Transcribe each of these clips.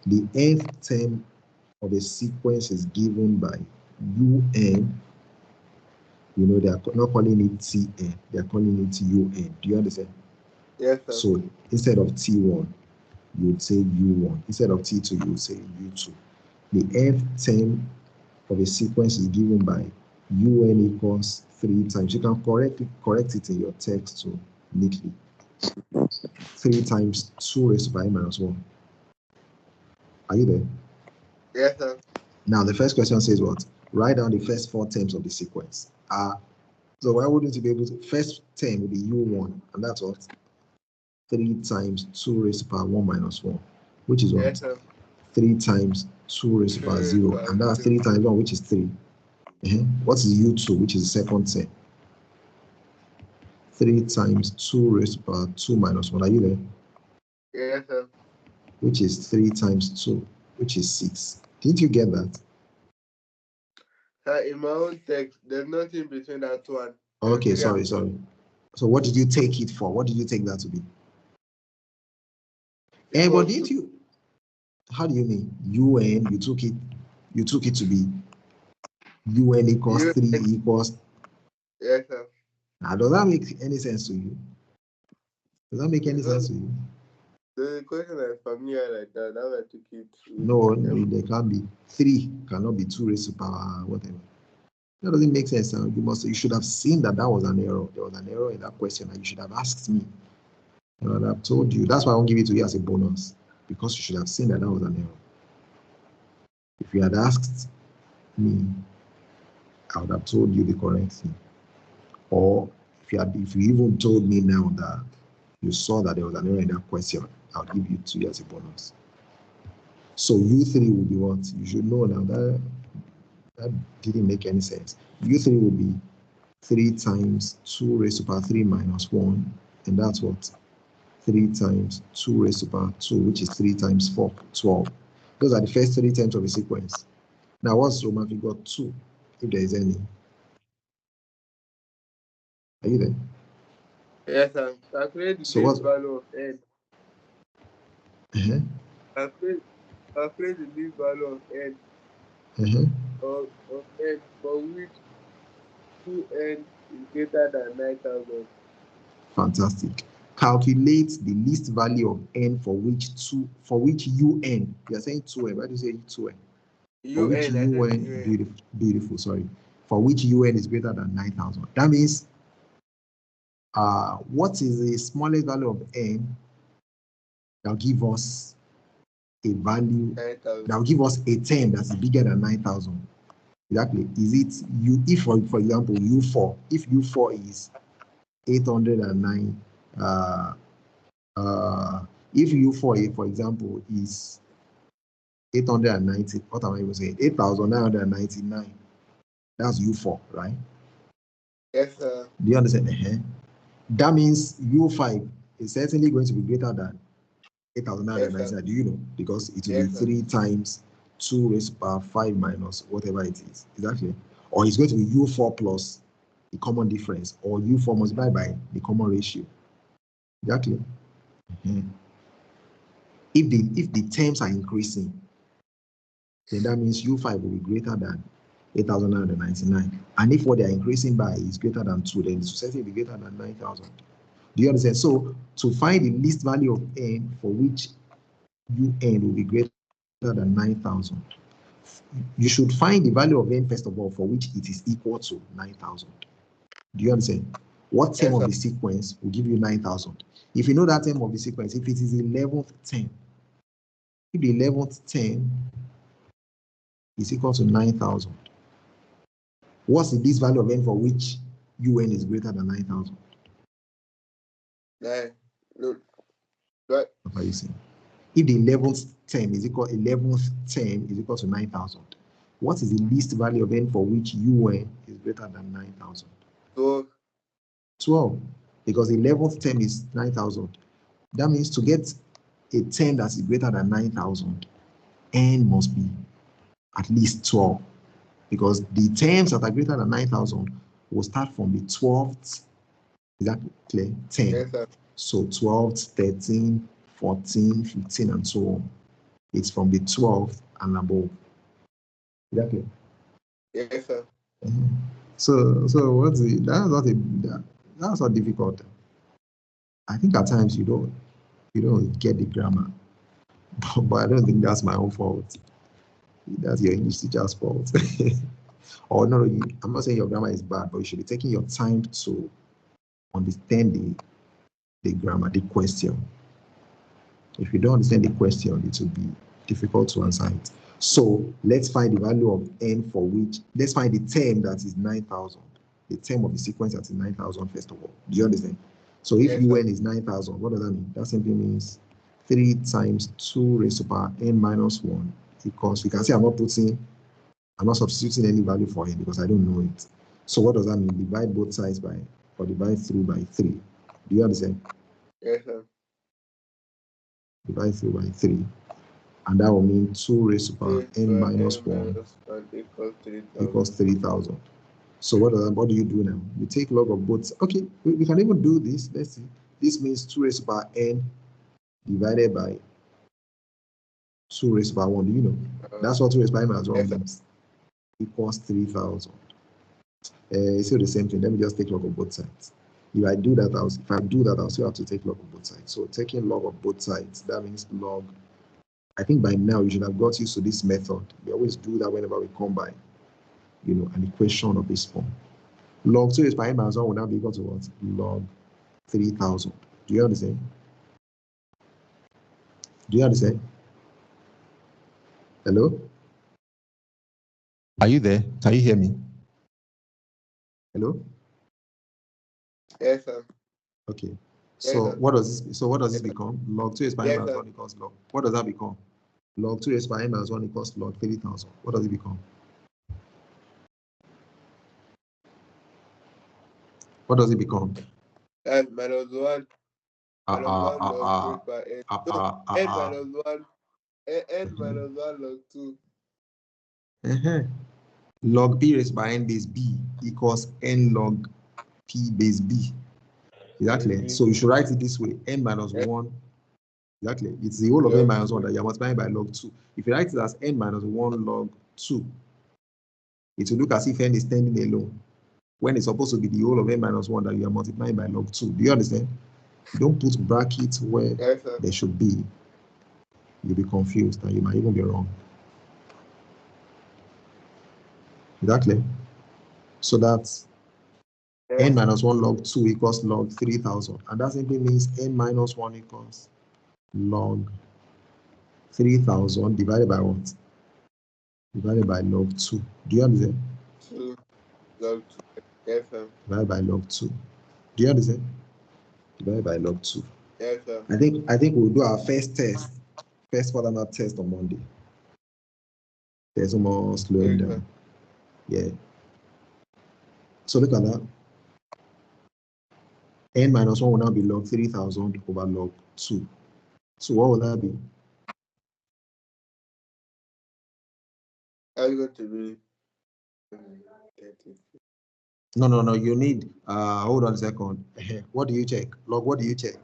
the nth term of a sequence is given by un. You know, they are not calling it tn, they are calling it un. Do you understand? Yes, sir. So instead of t1, you would say u1. Instead of t2, you would say u2. The nth term of a sequence is given by un equals 3 times. You can correct it in your text too, neatly. 3 times 2 raised to power n minus 1. Are you there? Yes, sir. Now, the first question says what? Write down the first 4 terms of the sequence. So why wouldn't you be able to? First term will be u1, and that's what? 3 times 2 raised to power 1 minus 1, which is what? Yes, sir. 3 times 2 raised to power 0, and that's 3 times 1, which is 3. What is u2, which is the second term? 3 times 2 raised to power 2 minus 1. Are you there? Yes, sir. Which is 3 times 2, which is 6. Didn't you get that? In my own text, there's nothing between that one. Okay, sorry. So what did you take it for? What did you take that to be? But didn't you? How do you mean? UN, you took it to be UN equals 3 equals. Yes, sir. Now, does that make any sense to you? Does that make any sense to you? The question is familiar like that. Now I took it. No, there can't be. 3 cannot be 2 raised to power whatever. That doesn't make sense. You should have seen that was an error. There was an error in that question, and you should have asked me. And I've told you. That's why I won't give it to you as a bonus, because you should have seen that was an error. If you had asked me, I would have told you the correct thing. Or if you even told me now that you saw that there was an error in that question, I'll give you 2 as a bonus. So U3 would be what? You should know now that didn't make any sense. U3 would be 3 times 2 raised to power 3 minus 1, and that's what? 3 times 2 raised to power 2, which is 3 times 4, 12. Those are the first 3 terms of the sequence. Now, what's Roman figure 2, if there is any? Are you there? Yes, sir. Calculate the base value of n. Calculate the base value of n. Of n for which 2n is greater than 9,000. Fantastic. Calculate the least value of n for which un. You are saying 2n. Why do you say 2n? For which un, beautiful, sorry. For which un is greater than 9,000. That means, what is the smallest value of n that will give us a value, that will give us a term that is bigger than 9,000? Exactly. Is it if for example, u4, if u4 is 809, if u4, for example, is 890, what am I even saying? 8,999. That's u4, right? Yes, sir. Do you understand? That means u5 is certainly going to be greater than 8,999. Yes, do you know? Because it will be 3 times 2 raised to power 5 minus whatever it is. Exactly. Or it's going to be u4 plus the common difference, or u4 multiplied by the common ratio. Exactly. If the terms are increasing, then that means u5 will be greater than 8,999. And if what they are increasing by is greater than 2, then it will certainly be greater than 9,000. Do you understand? So to find the least value of n for which un will be greater than 9,000, you should find the value of n first of all for which it is equal to 9,000. Do you understand? What term of the sequence will give you 9,000? If you know that term of the sequence, if it is the 11th term, if the 11th term is equal to 9,000, what's the least value of n for which un is greater than 9,000? What are you saying? If the 11th term is equal to 9,000, what is the least value of n for which un is greater than 9,000? 12. Because the 11th term is 9,000. That means to get a term that is greater than 9,000, n must be at least 12. Because the terms that are greater than 9,000 will start from the 12th, is that clear? 10. Yes, so 12, 13, 14, 15, and so on. It's from the 12 and above. Okay. Yes, sir. So what's the that's not difficult. I think at times you don't get the grammar, but I don't think that's my own fault. That's your English teacher's fault. Or no, I'm not saying your grammar is bad, but you should be taking your time to understand the grammar, the question. If you don't understand the question, it will be difficult to answer it. So let's find the value of n for which, let's find the term that is 9,000. The term of the sequence that is 9,000 first of all. Do you understand? So if Yes, un is 9,000, what does that mean? That simply means 3 times 2 raised to power n minus 1 equals, you can see I'm not substituting any value for n because I don't know it. So what does that mean? Divide both sides by, or divide through by 3. Do you understand? Yes, sir. Divide through by 3. And that will mean 2 raised to power n minus 1 equals 3,000. So what do you do now? You take log of both. Okay, we can even do this. Let's see. This means 2 raised to power n divided by 2 raised to power 1. Do you know? That's what 2 raised to power n minus 1 means. Equals 3,000. It's still the same thing. Let me just take log of both sides. If I do that, I'll still have to take log of both sides. So taking log of both sides, that means log. I think by now you should have got used to this method. We always do that whenever we come by, an equation of this form. Log 2 raised by n minus 1 will now be equal to what? Log 3,000. Do you understand? Do you understand? Hello? Are you there? Can you hear me? Hello? Yes, sir. Okay. So Yes, what does this become? Log 2 raised by n minus 1 equals log. What does that become? Log 2 raised by n minus 1 equals log 3,000. What does it become? What does it become? And minus 1. Minus 1 log 3 by n. So n minus 1. N minus 1 log 2. Log p raised by n base b equals n log p base b. Exactly. So you should write it this way: n minus 1. Exactly. It's the whole of n minus 1 that you're multiplying by log 2. If you write it as n minus 1 log 2, it will look as if n is standing alone, when it's supposed to be the whole of n minus 1 that you are multiplying by log 2. Do you understand? You don't put brackets where there should be. You'll be confused and you might even be wrong. Exactly. So that's n minus 1 log 2 equals log 3,000. And that simply means n minus 1 equals log 3,000 divided by what? Divided by log 2. Do you understand? 2 log 2. Yes, sir. Divided by log 2. Do you understand? Divided by log 2. Yes, sir. I think we'll do our first fundamental test on Monday. There's no more slowing down. Yeah. So look at that. N minus 1 will now be log 3,000 over log 2. So what will that be? I'm going to be No. You need, hold on a second. What do you check? Log, what do you check?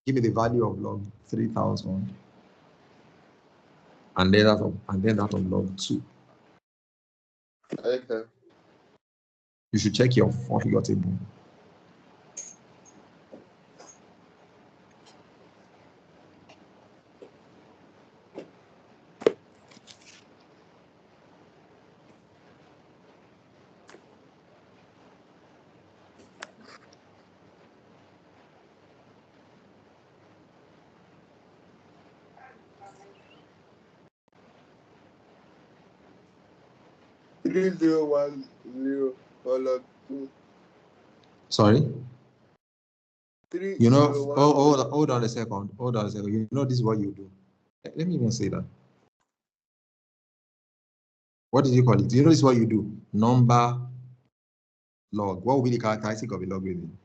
Give me the value of log 3,000. And then that of log 2. Okay. You should check your figure table. Three zero one zero log 2. Sorry? 3 You know, 0 1 hold on a second. Hold on a second. You know, this is what you do. Let me even say that. What did you call it? You know, this is what you do. Number log. What will be the characteristic of a logarithm?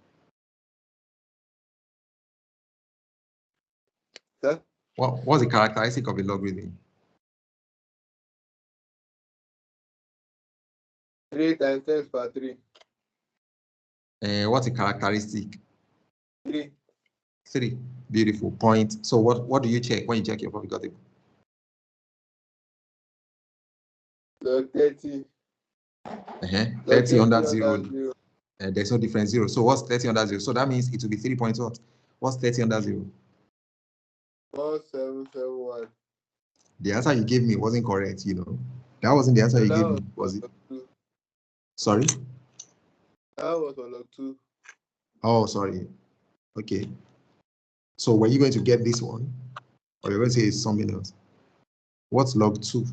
Sir? What's the characteristic of a logarithm? 3 times 10 per 3. What's the characteristic? 3. 3. Beautiful point. So what do you check when you check your figure table? Log 30. 30 under 0. There's no different 0. So what's 30 under 0? So that means it will be 3 point what? What's 30 under 0? 4771. The answer you gave me wasn't correct, you know. That wasn't the answer you gave me, was it? Sorry? That was on log 2. Oh, sorry. Okay. So were you going to get this one? Or you're going to say it's something else? What's log 2?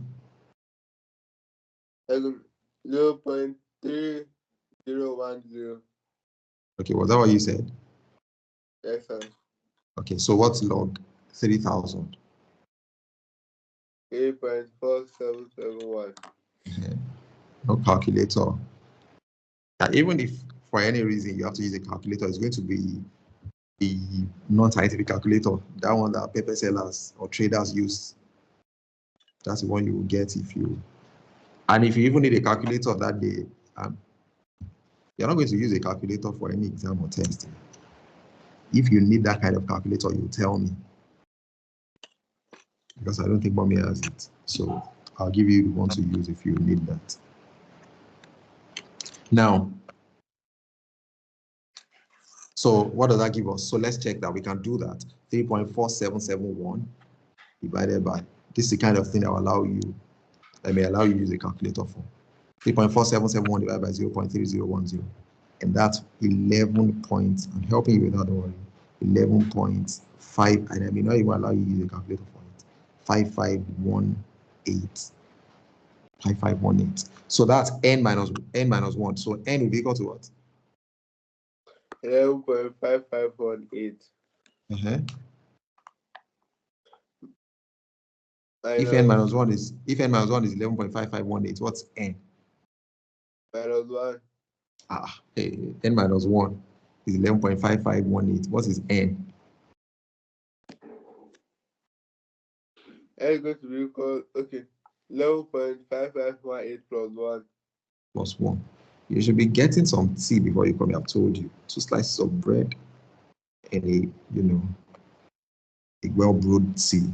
0.3010. Okay, was that what you said? Yes, sir. Okay, so what's log 3000? 8.4771. No calculator. Even if for any reason you have to use a calculator, it's going to be the non-scientific calculator, that one that paper sellers or traders use. That's the one you will get if you. And if you even need a calculator that day, you're not going to use a calculator for any exam or test. If you need that kind of calculator, you tell me. Because I don't think mommy has it. So I'll give you the one to use if you need that. Now, so what does that give us? So let's check that we can do that. 3.4771 divided by, this is the kind of thing that will allow you, that may allow you to use a calculator for. 3.4771 divided by 0.3010. And that's 11 points. I'm helping you with that, don't worry. 11.5, and I may not even allow you to use a calculator for it. 5518. 5518. So that's n minus 1. So n will be equal to what? 11.5518. If n minus 1 is 11.5518, what's n? Minus 1. N minus 1 is 11.5518. What is n? N is going to be equal, okay, 11.5518 plus 1. Plus 1. You should be getting some tea before you come here. I've told you. 2 slices of bread and a well-brewed tea.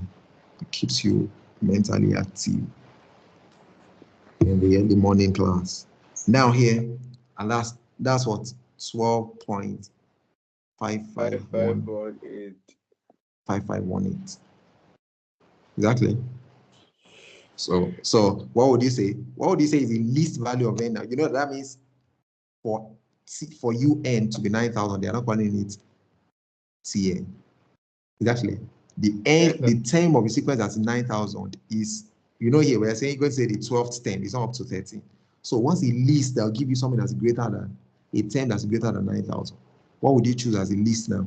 It keeps you mentally active in the early morning class. Now here, and that's what 12.5518. 5518. Exactly. So what would you say? What would you say is the least value of n now? You know that means for un to be 9,000, they are not calling it Tn. Exactly. The n, the term of the sequence that's 9,000 is, you know, here we're saying you're going to say the 12th term, it's not up to 13. So once the least, they'll give you something that's greater than a term that's greater than 9,000. What would you choose as the least now?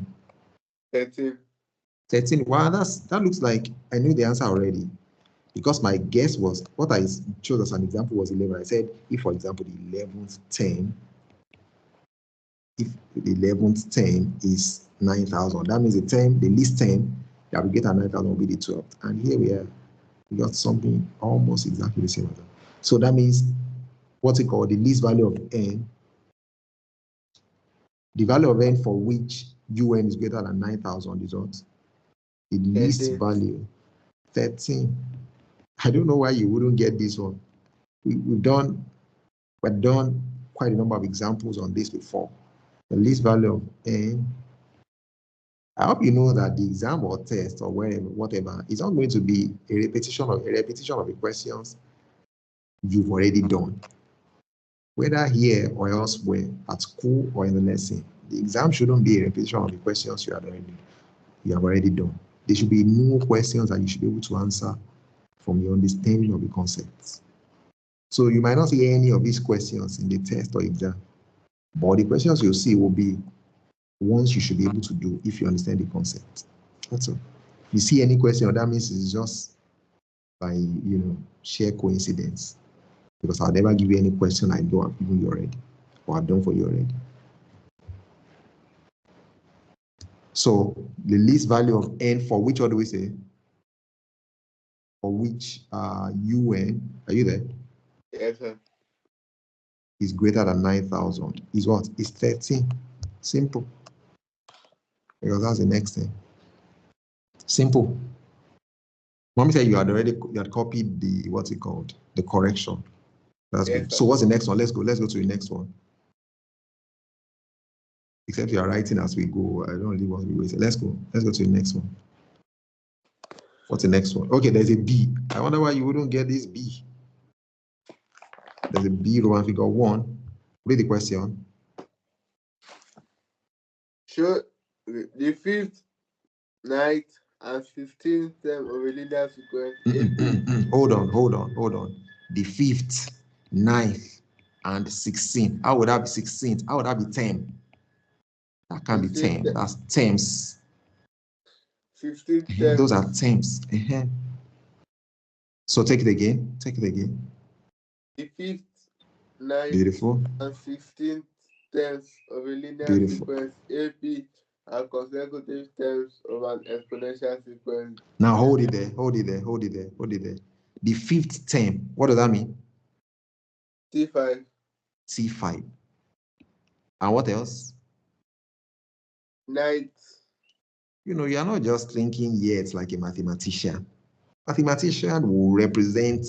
13. 13. Wow, that looks like I knew the answer already. Because my guess was, what I chose as an example was 11. I said, if, for example, the 11th term, if the 11th term is 9,000, that means the least term that we get at 9,000 will be the 12th. And here we got something almost exactly the same as that. So that means, what's it called? The least value of n, the value of n for which un is greater than 9,000 is what? The least value, 13. I don't know why you wouldn't get this one. We've done quite a number of examples on this before. The least value of n. I hope you know that the exam or test or whatever is not going to be a repetition of the questions you've already done. Whether here or elsewhere, at school or in the lesson, the exam shouldn't be a repetition of the questions you have already done. There should be new questions that you should be able to answer from your understanding of the concepts. So you might not see any of these questions in the test or exam, but the questions you'll see will be ones you should be able to do if you understand the concept. That's all. If you see any question, that means it's just by sheer coincidence. Because I'll never give you any question I don't have given you already, or I've done for you already. So the least value of n for which, what do we say? For which un, are you there? Yes, sir. Is greater than 9,000. Is what? Is 13. Simple. Because that's the next thing. Simple. Mommy said you had copied the, what's it called? The correction. That's good. So what's the next one? Let's go to the next one. Except you are writing as we go. I don't really want to be wasted. Let's go to the next one. What's the next one? Okay, there's a B. I wonder why you wouldn't get this B. There's a B Roman figure 1. Read the question. Show the 5th, 9th, and 15th term of a linear sequence. Hold on. The 5th, 9th, and 16th. How would that be 16th? How would that be 10? That can't be 10. That's terms. 15th term. Those are terms. So take it again. The 5th, 9th, beautiful, and 16th terms of a linear beautiful sequence AP are consecutive terms of an exponential sequence. Now hold it there. The 5th term, what does that mean? T5. T5. And what else? 9th. You are not just thinking yet like a mathematician. Mathematician will represent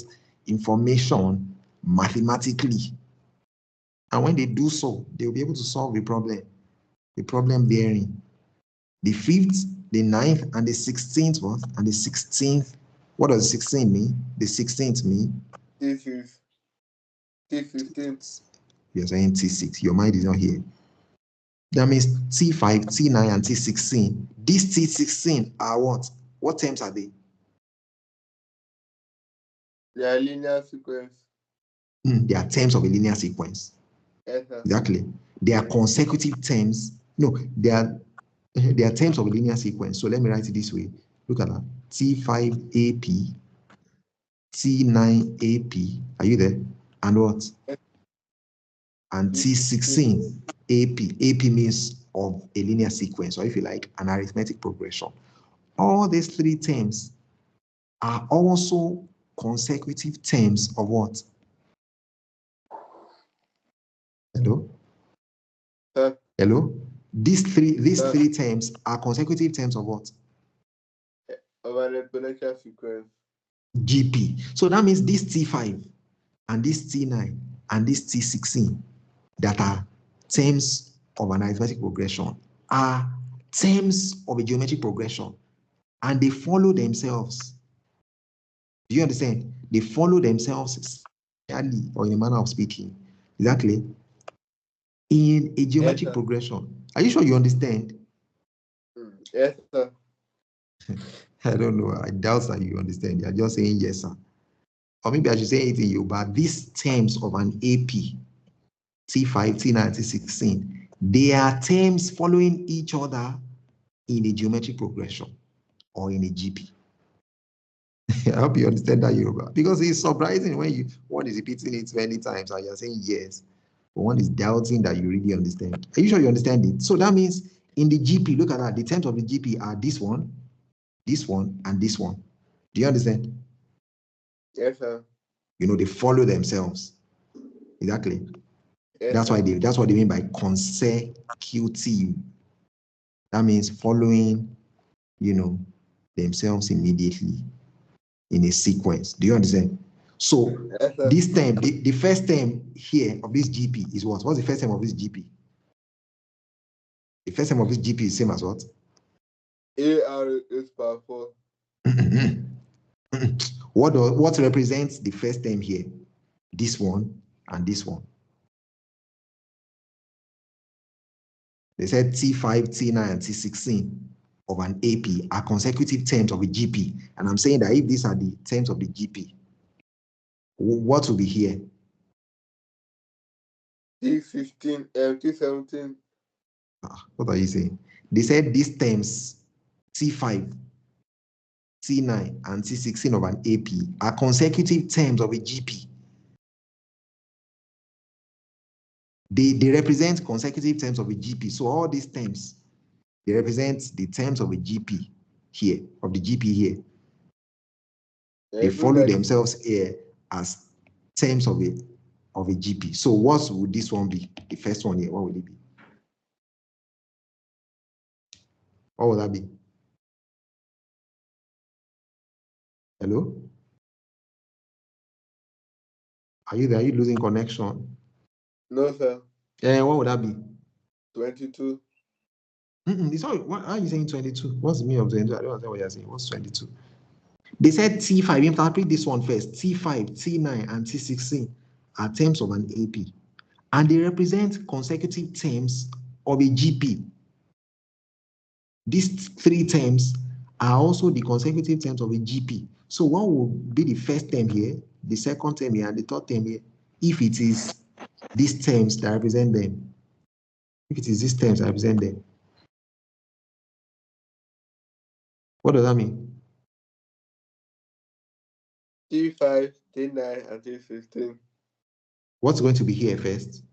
information mathematically. And when they do so, they'll be able to solve the problem bearing. The 5th, the 9th, and the 16th what? And the 16th, what does 16 mean? The 16th mean? This is T15. You're saying T6. Your mind is not here. That means T5, T9, and T16. These T16 are what? What terms are they? They are linear sequence. They are terms of a linear sequence. Yes, sir. Exactly. They are consecutive terms. No, they are terms of a linear sequence. So let me write it this way. Look at that. T5AP, T9AP. Are you there? And what? And T16 AP. AP means of a linear sequence, or if you like, an arithmetic progression. All these 3 terms are also consecutive terms of what? Hello? Hello? These three terms are consecutive terms of what? Of an exponential sequence. GP. So that means this T5 and this T9 and this T16 that are terms of an arithmetic progression are terms of a geometric progression, and they follow themselves. Do you understand? They follow themselves serially, or in a manner of speaking. Exactly. In a geometric progression. Are you sure you understand? Yes, sir. I don't know. I doubt that you understand. You're just saying yes, sir. Or maybe I should say it in you, but these terms of an AP, T5, T9, T16, they are terms following each other in a geometric progression or in a GP. I hope you understand that, Yoruba. Because it's surprising when one is repeating it many times and you're saying yes, but one is doubting that you really understand. Are you sure you understand it? So that means in the GP, look at that. The terms of the GP are this one, and this one. Do you understand? Yes, sir. They follow themselves. Exactly. Yes, that's what they mean by consecutive. That means following, themselves immediately in a sequence. Do you understand? So yes, this term, the first term here of this GP is what? What's the first term of this GP? The first term of this GP is same as what? AR is power 4. What represents the first term here? This one and this one. They said T5, T9, and T16 of an AP are consecutive terms of a GP. And I'm saying that if these are the terms of the GP, what will be here? T15, T17. What are you saying? They said these terms, T5, T9, and T16 of an AP are consecutive terms of a GP. They represent consecutive terms of a GP. So all these terms, they represent the terms of a GP here, of the GP here. They follow themselves here as terms of a GP. So what would this one be? The first one here, what would it be? What would that be? Hello? Are you there? Are you losing connection? No, sir. What would that be? 22. It's not, what are you saying 22? What's the meaning of 22? I don't understand what you're saying. What's 22? They said T5, interpret this one first. T5, T9, and T16 are terms of an AP. And they represent consecutive terms of a GP. These three terms are also the consecutive terms of a GP. So what will be the first term here, the second term here, and the third term here, if it is these terms that represent them? If it is these terms that represent them. What does that mean? T5, T9, and T16. What's going to be here first?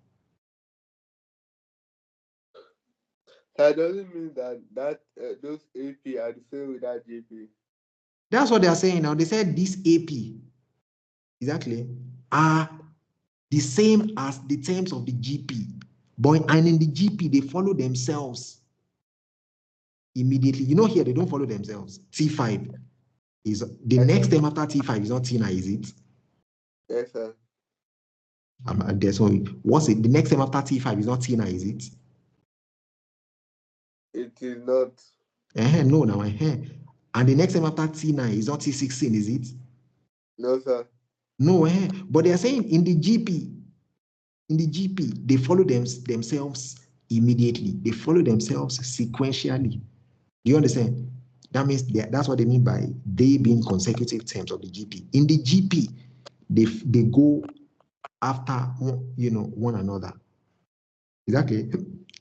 That doesn't mean that those AP are the same with that GP. That's what they are saying now. They said this AP, exactly, are the same as the terms of the GP. And in the GP, they follow themselves immediately. You know, here they don't follow themselves. T5 is the next term after T5 is not T9, is it? Yes, sir. There's one. What's it? The next term after T5 is not T9, is it? It is not. No, now. And the next term after T9 is not T16, is it? No, sir. No, but they are saying in the GP, they follow themselves immediately. They follow themselves sequentially. Do you understand? That means that's what they mean by they being consecutive terms of the GP. In the GP, they go after one another. Exactly.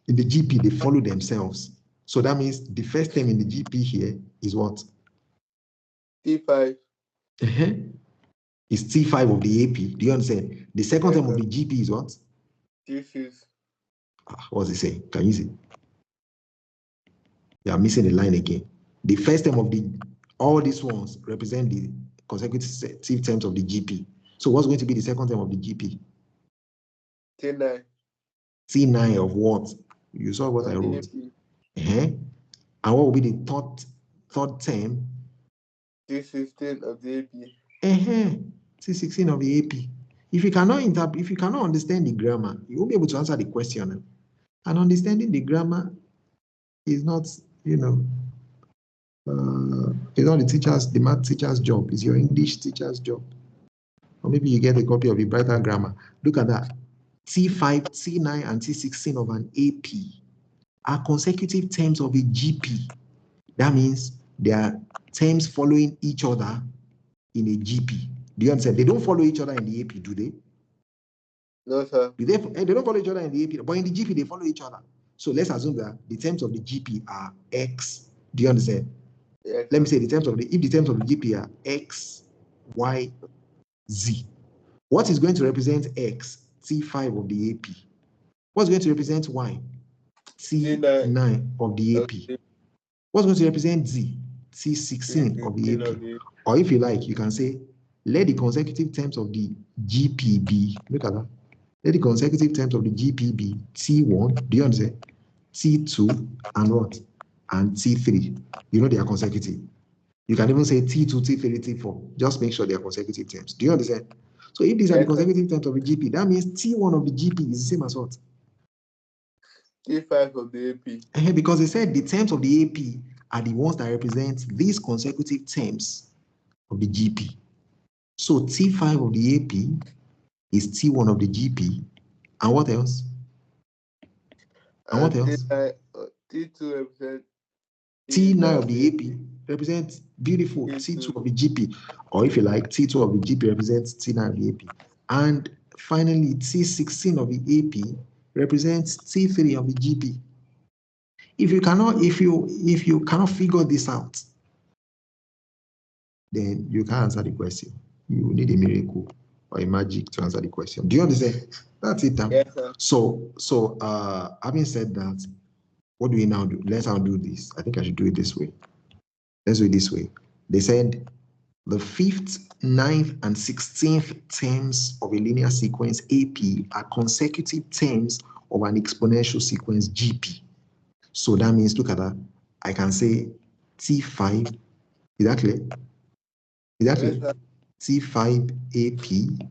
In the GP, they follow themselves. So that means the first term in the GP here is what? T5. Is T5 of the AP. Do you understand? The second term of the GP is what? T6. What's it saying? Can you see? You are missing the line again. The first term of all these ones represent the consecutive terms of the GP. So what's going to be the second term of the GP? T9. T9 of what? You saw what I wrote. And what will be the third term? T16 of the AP. T16 of the AP. If you cannot understand the grammar, you won't be able to answer the question. And understanding the grammar is not, it's not the math teacher's job. It's your English teacher's job. Or maybe you get a copy of the Brighter Grammar. Look at that. T5, T9, and T16 of an AP are consecutive terms of a GP. That means they are terms following each other in a GP. Do you understand? They don't follow each other in the AP, do they? No, sir. They don't follow each other in the AP, but in the GP, they follow each other. So let's assume that the terms of the GP are X. Do you understand? Yes, Let me say if the terms of the GP are X, Y, Z. What is going to represent X? T5 of the AP. What's going to represent Y? T9 of the AP. What's going to represent Z? T16 of the AP. Or if you like, you can say, let the consecutive terms of the GP be, look at that. Let the consecutive terms of the GP be T1, do you understand? T2 and what? And T3. You know they are consecutive. You can even say T2, T3, T4. Just make sure they are consecutive terms. Do you understand? So if these are the consecutive terms of the GP, that means T1 of the GP is the same as what? T5 of the AP. Because they said the terms of the AP are the ones that represent these consecutive terms of the GP. So T5 of the AP is T1 of the GP. And what else? And what else? T2 represents T9 of the AP represents beautiful T2 of the GP. Or if you like, T2 of the GP represents T9 of the AP. And finally, T16 of the AP represents T3 of the GP. If you cannot figure this out, then you can't answer the question. You need a miracle or a magic to answer the question. Do you understand? That's it. Yes, sir. So having said that, what do we now do? Let's now do this. I think I should do it this way. Let's do it this way. They said the 5th, 9th, and 16th terms of a linear sequence AP are consecutive terms of an exponential sequence GP. So that means, look at that. I can say T5, is that clear? Is that clear? T5 AP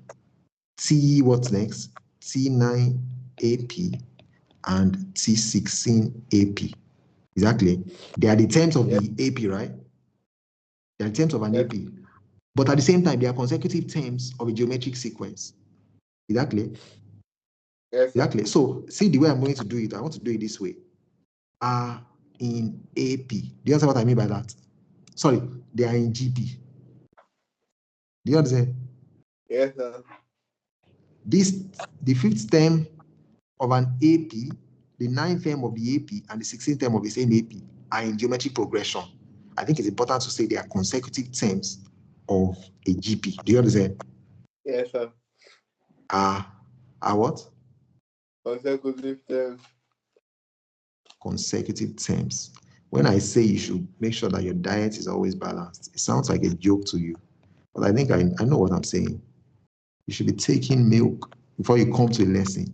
T, what's next? T9 AP and T16 AP. Exactly. They are the terms of the AP, right? They are the terms of an AP. But at the same time, they are consecutive terms of a geometric sequence. Exactly. Yes, exactly. So see the way I'm going to do it. I want to do it this way. Are in AP. Do you understand what I mean by that? Sorry, they are in GP. Do you understand? Yes, sir. The fifth term of an AP, the ninth term of the AP, and the 16th term of the same AP are in geometric progression. I think it's important to say they are consecutive terms of a GP. Do you understand? Yes, sir. Are what? Consecutive terms. Consecutive terms. When I say you should make sure that your diet is always balanced, it sounds like a joke to you. But I think I know what I'm saying. You should be taking milk before you come to a lesson.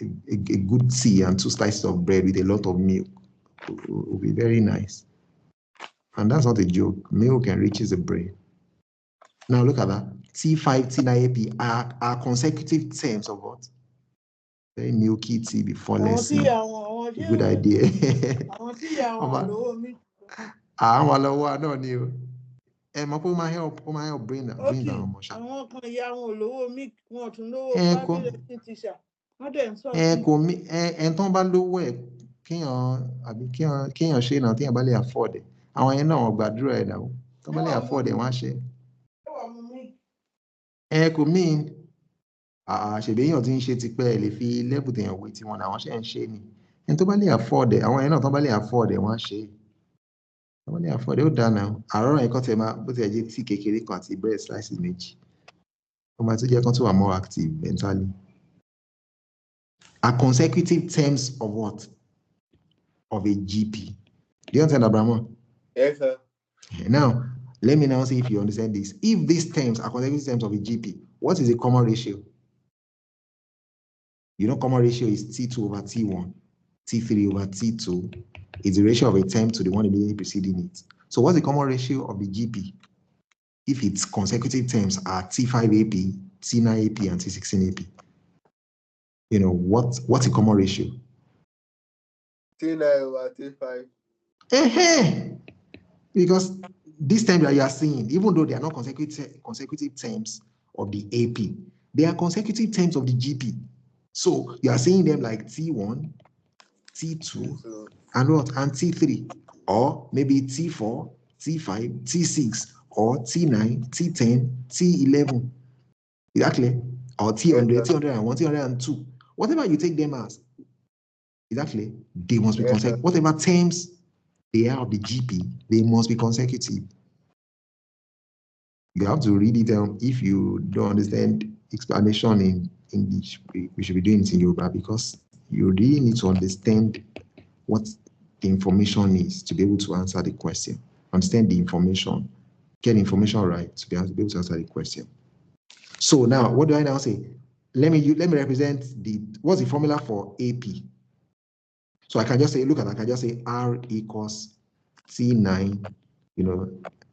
A good tea and 2 slices of bread with a lot of milk will be very nice. And that's not a joke. Milk enriches the brain. Now look at that. T5, T9 AP are consecutive terms of what? Very milky tea before lesson. A good idea. Àwọn lọ́wọ́ náà ni o. Ẹ mọ̀ pé ó máa help brain down ọmọ ṣá. Àwọn kan ìyá wọn ò lówó milk, wọn ò tún lówó private teacher. Wọ́n dẹ̀ ń sọ kò mí tán bá lówó ẹ̀ kéèyàn ṣe náà téèyàn bá lè afford ẹ̀. Àwọn yẹn náà wọ́n gbàdúrà ẹ̀ dà o. Tán bá lè afford ẹ̀ wọ́n á ṣe. Kò mean ṣèbí èèyàn tí ń ṣe tipẹ́ ẹ̀ lè fi level tèèyàn wé tiwọn làwọn ṣe ń ṣe ni. Ẹni tó bá lè afford ẹ̀ àwọn yẹn náà tán bá lè afford ẹ̀ wọ́n á ṣe. Tán bá lè afford ẹ̀ ó dáa náà. Àárọ̀ yẹn kọ́ tẹ̀ máa bó tiẹ̀ jẹ́ tíì kékeré kan àti bread slices méjì. Ó máa tún jẹ́ kán tún wà more active mentally. Are consecutive terms of what? Of a GP. Do you understand, Abraham? Yes, sir. Now, let me now see if you understand this. If these terms are consecutive terms of a GP, what is the common ratio? You know, common ratio is T2 over T1, T3 over T2. It's the ratio of a term to the one immediately preceding it. So what's the common ratio of the GP? If its consecutive terms are T5 AP, T9 AP, and T16 AP. You know, what's the common ratio? T9 over T5. Because this term that you are seeing, even though they are not consecutive terms of the AP, they are consecutive terms of the GP. So you are seeing them like T1, T2, and what? And T3, or maybe T4, T5, T6, or T9, T10, T11. Exactly. Or T100, T101, T102. Whatever you take them as, exactly, they must be consecutive. Whatever terms they are of the GP, they must be consecutive. You have to read it down. If you don't understand explanation in English, we should be doing it in Yoruba because you really need to understand what the information is to be able to answer the question. Understand the information, get information right to be able to answer the question. So now, what do I now say? Let me represent what's the formula for AP? So I can just say, look at that, I can just say R equals T9, you know,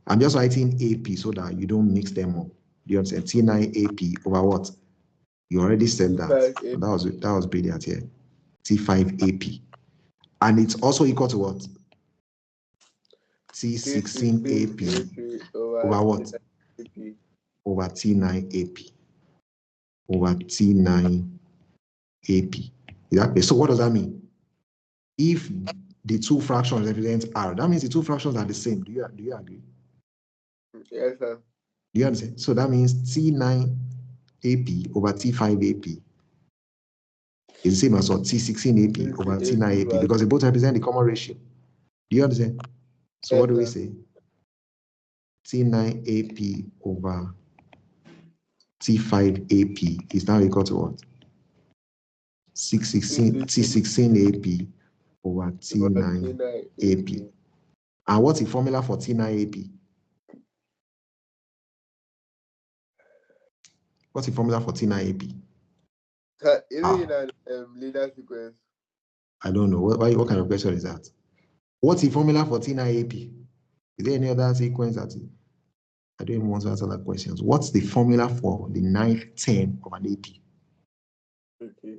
I'm just writing AP so that you don't mix them up. Do you understand? T9 AP over what? You already said that. That was brilliant here. T5 AP. And it's also equal to what? T16 AP over what? Over T9 AP. Over T9 AP. Exactly. So what does that mean? If the two fractions represent R, that means the two fractions are the same. Do you agree? Yes, sir. Do you understand? So that means T9 AP over T5 AP is the same as what? T16 AP over T9 AP because they both represent the common ratio. Do you understand? So what do we say? T9 AP over T5 AP is now equal to what? T16 AP over T9 AP. And what's the formula for T9 AP? What's the formula for T9 AP? Is it in a linear sequence? I don't know. What kind of question is that? What's the formula for T9 AP? Is there any other sequence that I don't even want to answer that question. What's the formula for the 9th term of an AP? Okay.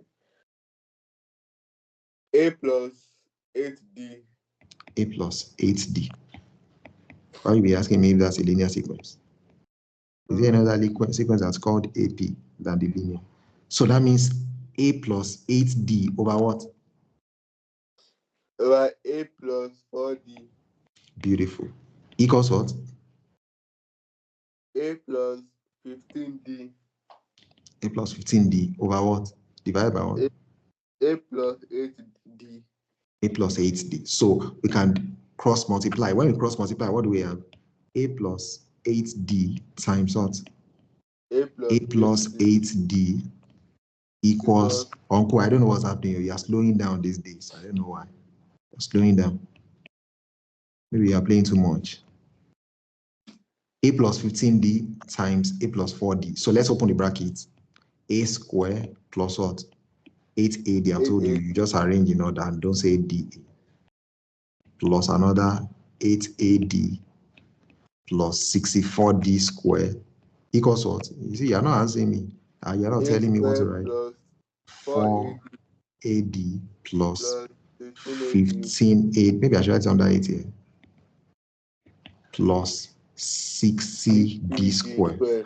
A plus 8D. A plus 8D. Why you be asking me if that's a linear sequence? Is there another sequence that's called AP than the linear? So that means A plus 8D over what? Over A plus 4D. Beautiful. Equals what? A plus 15D. A plus 15D over what? Divided by what? A plus 8D. A plus 8D. So we can cross multiply. When we cross multiply, what do we have? A plus 8D times what? A plus 8D equals, Uncle, I don't know what's happening. You are slowing down these days. I don't know why. You're slowing down. Maybe you are playing too much. A plus 15D times A plus 4D. So let's open the brackets. A square plus what? 8AD. I told you, you just arrange in order and don't say DA. Plus another 8AD plus 64D square equals what? You see, you're not answering me. You're not telling me what to write. 4AD plus 15AD. Maybe I should write under 8 here. Plus 60D square.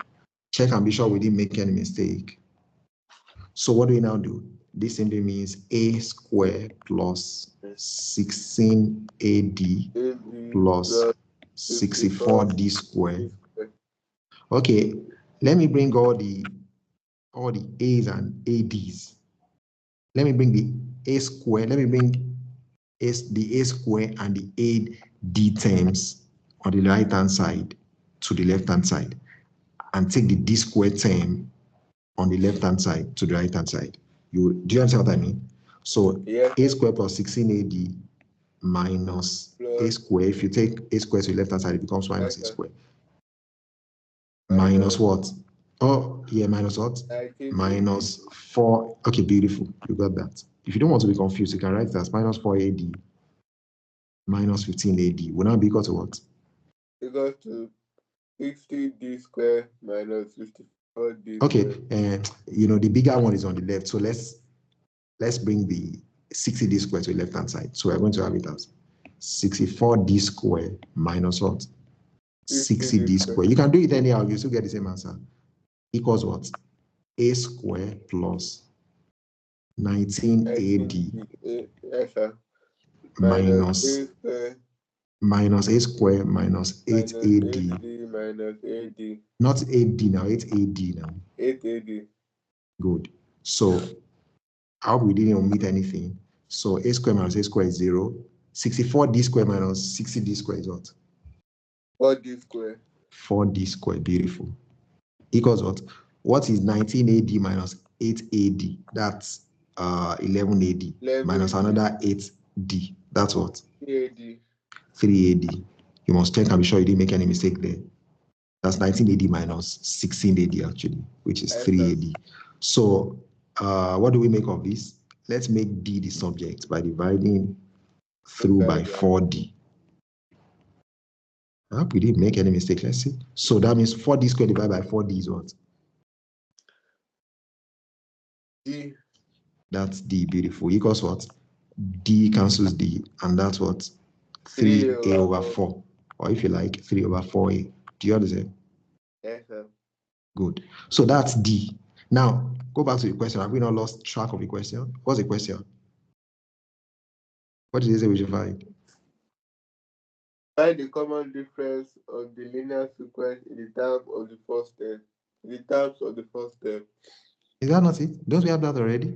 Check and be sure we didn't make any mistake. So what do we now do? This simply means A square plus 16AD plus 64D square. Okay, let me bring all the A's and ADs. Let me bring the A square, let me bring the A square and the AD terms on the right hand side to the left hand side and take the D square term on the left hand side to the right hand side. Do you understand what I mean? So A square plus 16AD minus A square. If you take A square to the left hand side, it becomes minus A square. Minus what? Oh, yeah, minus what? Minus 4. Okay, beautiful. You got that. If you don't want to be confused, you can write it as minus 4AD minus 15AD. Will now be equal to what? Equal to 60D square minus 54D okay, square. The bigger one is on the left. So let's bring the 60D square to the left hand side. So we're going to have it as 64D square minus what? 60D square. You can do it anyhow, you still get the same answer. Equals what? A square plus 19AD minus A square minus 8AD minus AD. Not 8D now, 8AD now. 8AD. Good. So I hope we didn't omit anything. So A square minus A square is 0. 64D square minus 60D square is what? 4D square. 4D square, beautiful. Equals what? What is 19AD minus 8AD? That's 11AD minus another 8D. That's what? 3AD. 3AD. You must check and be sure you didn't make any mistake there. That's 19AD minus 16AD actually, which is 3AD. So what do we make of this? Let's make D the subject by dividing through by 4D. I hope we didn't make any mistake. Let's see. So that means 4D squared divided by 4D is what? D. That's D, beautiful. Equals what? D cancels D, and that's what? 3A over 4. Or if you like, 3 over 4A. Do you understand? Yes, sir. Good. So that's D. Now, go back to the question. Have we not lost track of the question? What's the question? What did they say we should find? Find the common difference of the linear sequence in the terms of the first step. Is that not it? Don't we have that already?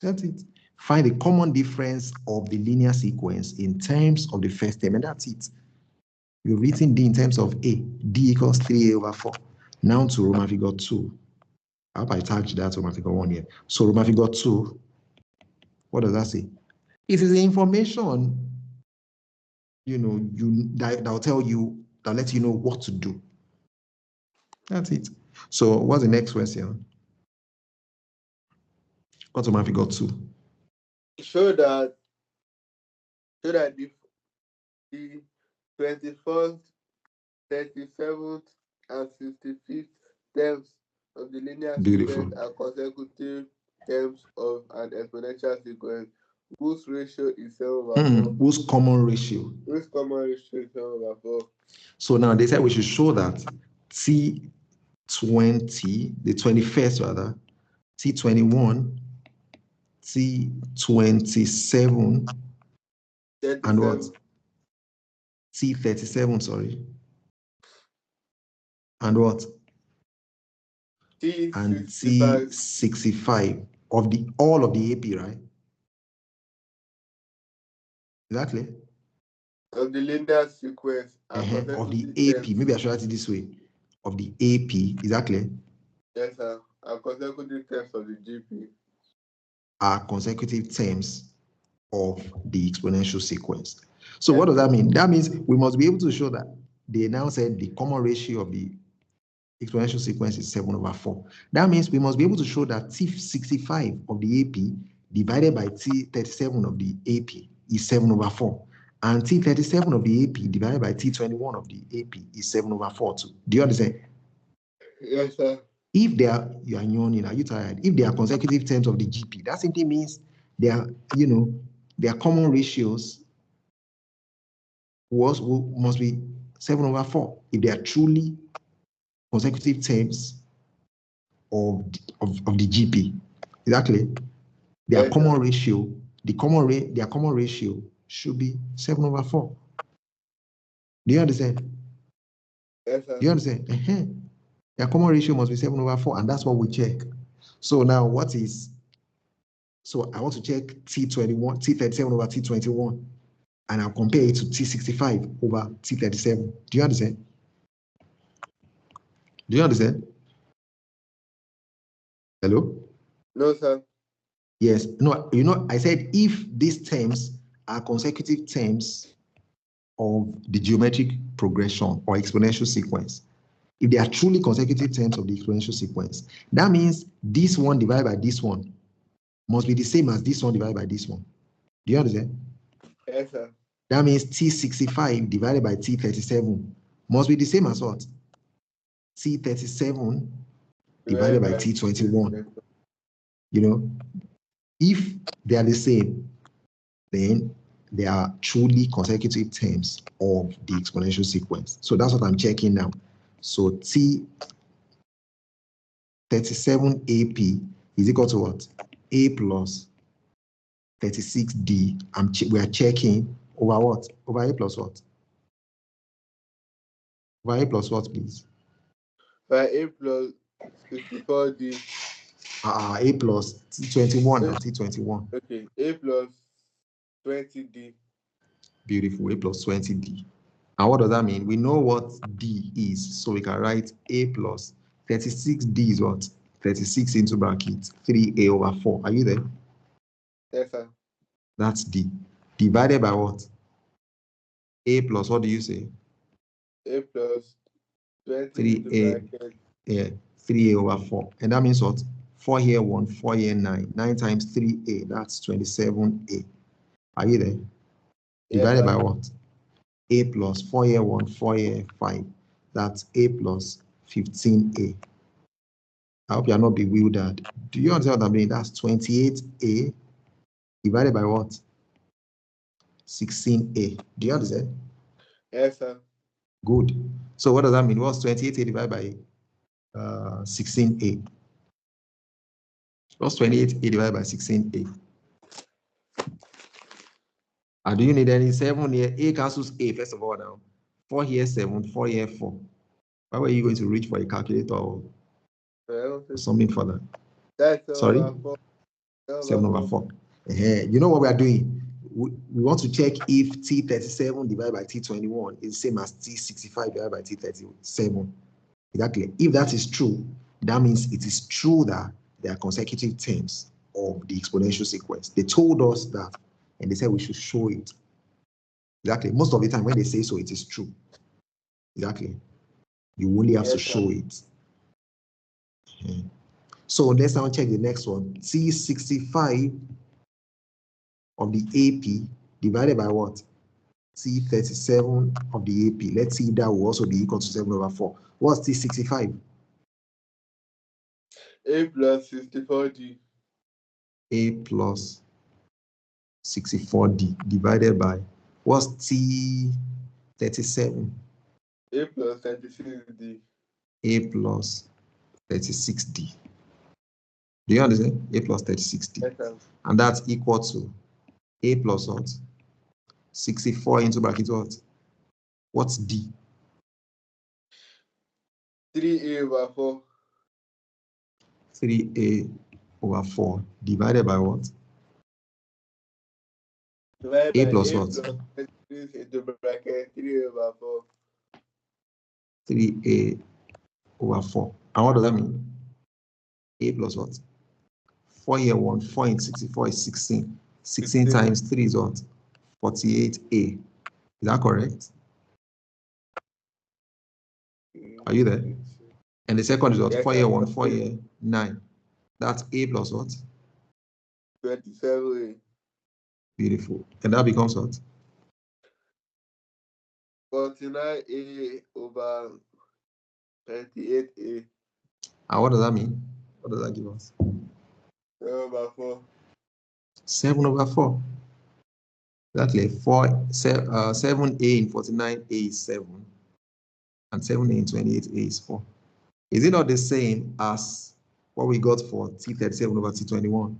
That's it. Find the common difference of the linear sequence in terms of the first term, and that's it. We've written D in terms of A. D equals 3A over 4. Now to Roman figure 2. I hope I tagged that Roman figure 1 here. So Roman figure 2, what does that say? It is the information, that will tell you, that lets you know what to do. That's it. So what's the next question? What's Roman figure 2? Show that the 21st 37th and 65th terms of the linear Beautiful. sequence are consecutive terms of an exponential sequence whose ratio is 7/4. Whose common ratio? Whose common ratio is 7/4. So now they said we should show that T20, the 21st rather, T21, T27, and what? T37, sorry. And what? T65. And T65 of the all of the AP, right? Exactly. Of the linear sequence Of the AP. terms. Maybe I should write it this way. Of the AP, exactly. Yes, sir. Are consecutive terms of the GP. Are consecutive terms of the exponential sequence. So what does that mean? That means we must be able to show that they now said the common ratio of the exponential sequence is 7/4. That means we must be able to show that T65 of the AP divided by T37 of the AP is 7/4. And T37 of the AP divided by T21 of the AP is 7/4 too. Do you understand? Yes, sir. If they are, you are yawning, are you tired? If they are consecutive terms of the GP, that simply means they are, their common ratios must be 7/4 if they are truly consecutive terms of the GP. Exactly. Their common ratio, their common ratio should be 7/4. Do you understand? Yes, sir. Do you understand? Their common ratio must be 7/4, and that's what we check. So now so I want to check T21, T37 over T21, and I'll compare it to T65 over T37. Do you understand? Do you understand? Hello? No, sir. Yes. No, I said if these terms are consecutive terms of the geometric progression or exponential sequence, if they are truly consecutive terms of the exponential sequence, that means this one divided by this one must be the same as this one divided by this one. Do you understand? Yes, sir. That means T65 divided by T37 must be the same as what? T37 divided by T21. If they are the same, then they are truly consecutive terms of the exponential sequence. So that's what I'm checking now. So T37AP is equal to what? A plus 36D. We are checking over what? Over A plus what? Over A plus what, please? By A plus 64D. A plus T21 and T21. Okay, A plus 20D. Beautiful, A plus 20D. And what does that mean? We know what D is, so we can write A plus 36D is what? 36 into bracket 3A over 4. Are you there? Yes, sir. That's D. Divided by what? A plus, what do you say? A plus 20 3A. Yeah, 3A over 4. And that means what? 4 here 1, 4 here 9. 9 times 3A, that's 27A. Are you there? Divided by what? A plus 4 here 1, 4 here 5. That's A plus 15A. I hope you are not bewildered. Do you understand what I mean? That's 28A divided by what? 16A. Do you understand? Yes, sir. Good. So what does that mean? What's 28A divided by 16A? What's 28A divided by 16A? And do you need any 7 here? A cancels A, first of all now. 4 here 7, 4 here 4. Why were you going to reach for a calculator or something for that? That's Sorry? 7/4. 7/4. You know what we are doing? We want to check if T37 divided by T21 is the same as T65 divided by T37. Exactly. If that is true, that means it is true that they are consecutive terms of the exponential sequence. They told us that, and they said we should show it. Exactly. Most of the time when they say so, it is true. Exactly. You only have to show it. So let's now check the next one. T65 of the AP divided by what? T37 of the AP. Let's see that will also be equal to 7 over 4. What's T65? A plus 64D. A plus 64D divided by what's T37? A plus 36D. A plus 36D. Do you understand? A plus 36D. Okay. And that's equal to A plus what? 64 into bracket what? What's D? 3A over 4. 3A over 4 divided by what? Divided A by plus A what? plus 36 into bracket 3 over 4. 3A over 4. And what does that mean? A plus what? 4 here, 1. 4 into 64 is 16. 16 times 3 is what? 48A. Is that correct? Are you there? And the second is what? Yes, 4 here, 1. 4 here, 9. That's A plus what? 27A. Beautiful. And that becomes what? 49A over 38A. And what does that mean? What does that give us? 7 over 4. 7 over 4. Exactly. 7A in 49A is 7. And 7A in 28A is 4. Is it not the same as what we got for T37 over T21?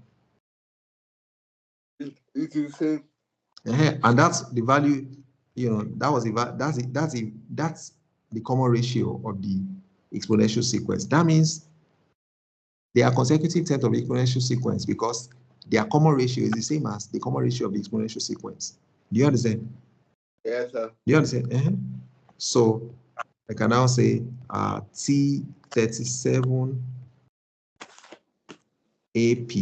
It is the same. And that's the value, that's the common ratio of the exponential sequence. That means they are consecutive terms of the exponential sequence because their common ratio is the same as the common ratio of the exponential sequence. Do you understand? Yes, sir. Do you understand? So I can now say T37 AP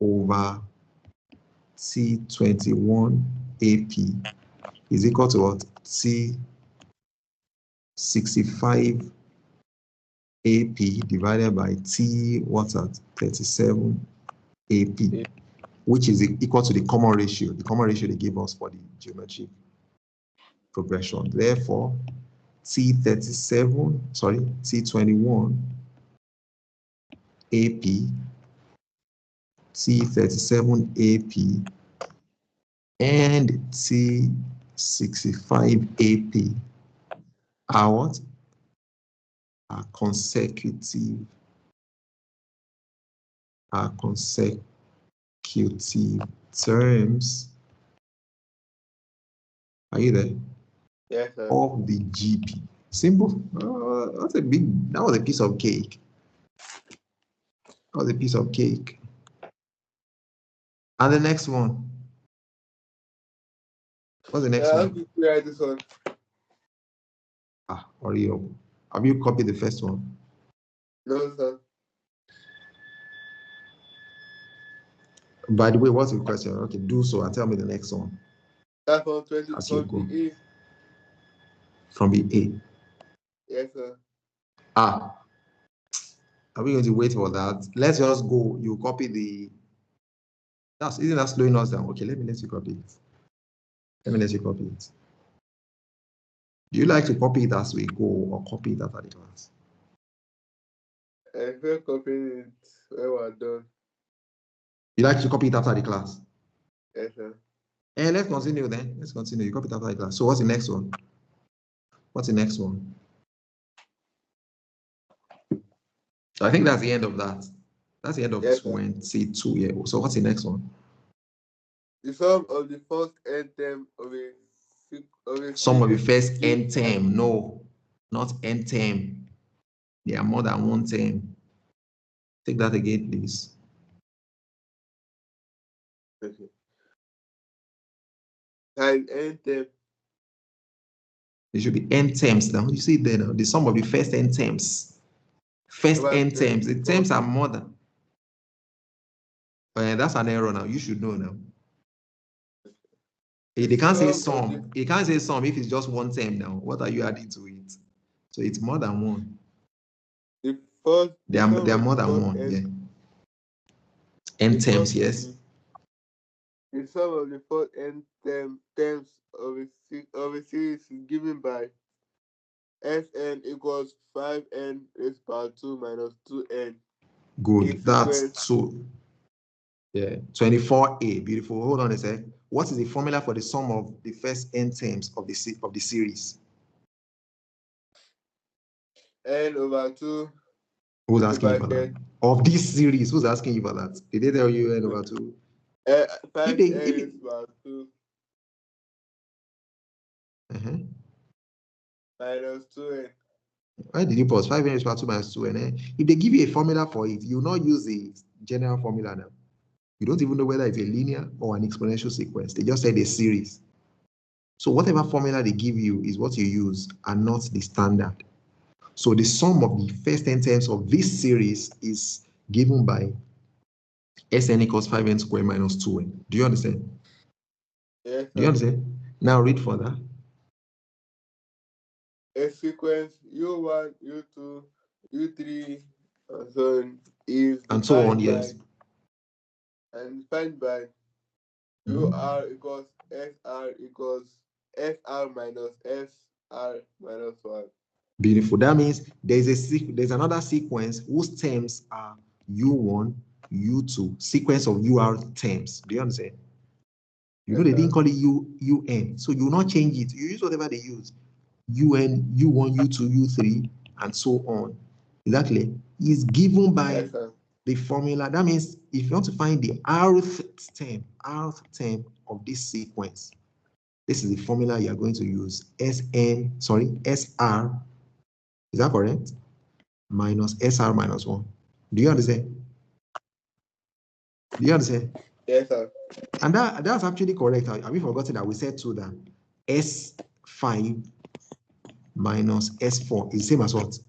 over T21 AP is equal to what? T65 AP divided by T, what's that? 37 AP, which is equal to the common ratio they gave us for the geometric progression. Therefore, T21 AP, T37 AP, and T65 AP are what? Are consecutive terms. Are you there? Yes, sir. Of the GP. Simple. That was a piece of cake. That was a piece of cake. And the next one. What's the next one? Write this one. Hurry up. Have you copied the first one? No, sir. By the way, what's the question? Okay, do so and tell me the next one. That's from 20 as you go. the A. From the A. Yes, sir. Are we going to wait for that? Let's just go. You copy the. Isn't that slowing us down? Okay, let you copy it. Let me let you copy it. Do you like to copy it as we go or copy it after the class? I prefer copying it when we're done. You like to copy it after the class? Yes, sir. And let's continue then. Let's continue. You copy it after the class. So what's the next one? What's the next one? So I think that's the end of that. That's the end of 22 here. So what's the next one? The sum of the first n term of a sum of the first n term. No, not n term. There are more than one term. Take that again, please. Okay. Times n term. There should be n terms now. You see there now, the sum of the first n terms. First n terms. The terms are more than. That's an error now. You should know now. They can't say sum. You can't say sum if it's just one term now. What are you adding to it? So it's more than one. There are more than one. Yeah. N terms, yes. The sum of the first n terms of a series is given by Fn equals 5n raised power 2 minus 2n. Good. That's so. Yeah, 24a. Beautiful. Hold on a sec. What is the formula for the sum of the first n terms of the series? N over 2. Who's asking you for that? Of this series, who's asking you for that? Did they tell you n over 2? 5n raised power 2. Minus 2n. Why did you pause? 5n raised power 2 minus 2n. If they give you a formula for it, you will not use the general formula now. You don't even know whether it's a linear or an exponential sequence. They just said a series. So whatever formula they give you is what you use and not the standard. So the sum of the first n terms of this series is given by Sn equals 5n squared minus 2n. Do you understand? Yes, sir. Do you understand? Now read further. A sequence U1, U2, U3, and so on is And so on, defined yes. and defined by UR equals SR equals SR minus SR minus 1. Beautiful. That means there's another sequence whose terms are U1, U2, sequence of UR terms. Do you understand? You know they didn't call it UN, so you will not change it. You use whatever they use. UN, U1, U2, U3, and so on. Exactly. Is given by the formula. That means if you want to find the rth term of this sequence, this is the formula you are going to use. SR, is that correct? Minus SR minus 1. Do you understand? Do you understand? Yes, sir. And that's actually correct. Have you forgotten that we said to that S5 minus S4 is the same as what?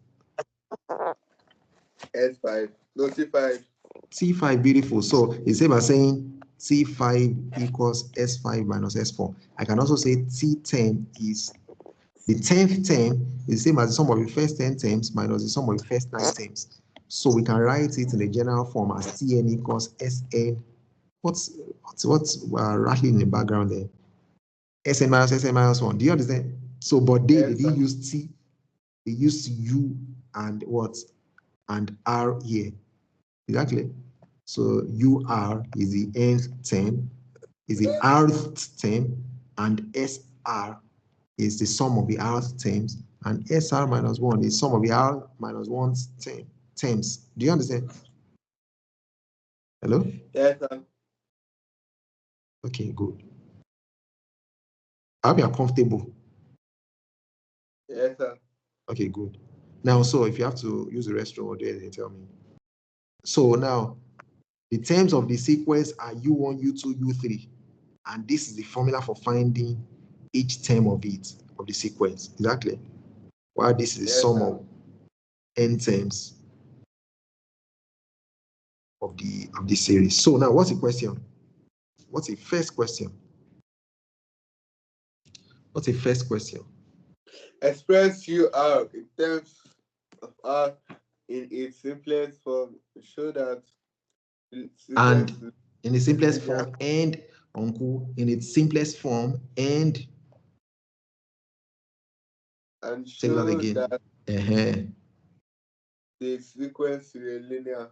S5. No, T5. T5, beautiful. So it's same as saying T5 equals S5 minus S4. I can also say T10 is the 10th term is the same as the sum of the first 10 terms minus the sum of the first 9 terms. So we can write it in the general form as Tn equals Sn. What's rattling in the background there? Sn minus 1. Do you understand? So, but they didn't use T, they used U and what? And R here. Exactly. So UR is the nth term, is the rth term, and SR is the sum of the rth terms, and SR minus 1 is sum of the R minus 1's terms. Do you understand? Hello? Yes, sir. Okay, good. I hope you are comfortable. Yes, sir. Okay, good. Now, so if you have to use the restroom or do anything, tell me. So now, the terms of the sequence are U1, U2, U3. And this is the formula for finding each term of it, of the sequence. Exactly. While this is the sum of n terms of the series. So now what's the question? What's the first question? What's the first question? Express UR in terms of R in its simplest form. Show that and in the simplest form, and uncle in its simplest form, and show that again. That the sequence is a linear.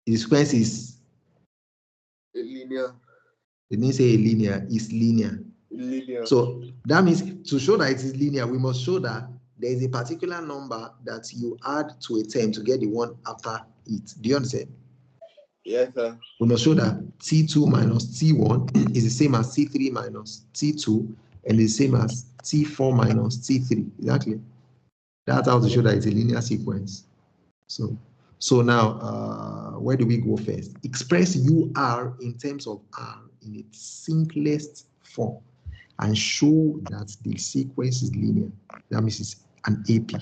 The sequence is a linear. It didn't say a linear, it's linear. Linear. So that means to show that it is linear, we must show that there is a particular number that you add to a term to get the one after it. Do you understand? Yes, sir. We must show that T2 minus T1 is the same as T3 minus T2 and the same as T4 minus T3. Exactly. That's how to show that it's a linear sequence. So now, where do we go first? Express UR in terms of R in its simplest form and show that the sequence is linear. That means it's an AP.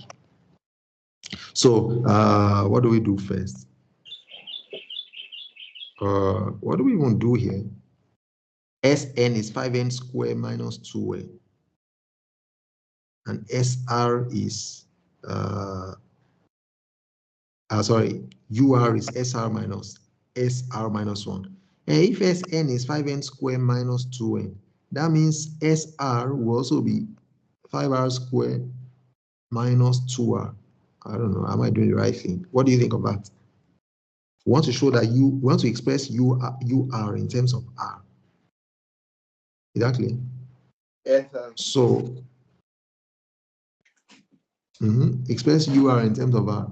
So what do we do first? What do we even do here? Sn is 5n squared minus 2n. And SR is, UR is SR minus 1. If Sn is 5n squared minus 2n, that means Sr will also be 5r squared minus 2r. I don't know, am I doing the right thing? What do you think of that? We want to show that we want to express UR in terms of R. Exactly. Yes, sir. So, express UR in terms of R.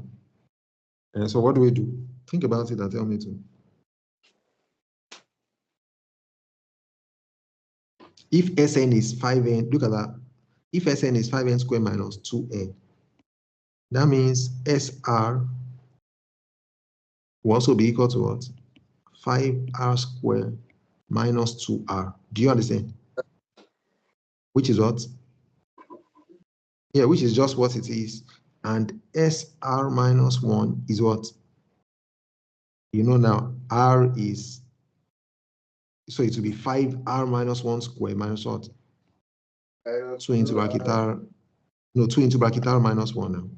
And so what do we do? Think about it and tell me too. If Sn is 5n, look at that. If Sn is 5n squared minus 2n, that means Sr will also be equal to what? 5r squared minus 2r. Do you understand? Which is what? Yeah, which is just what it is. And Sr minus 1 is what? You know now, R is, so it will be 5r minus 1 squared minus what? 2 into bracket R, no, 2 into bracket R minus 1 now.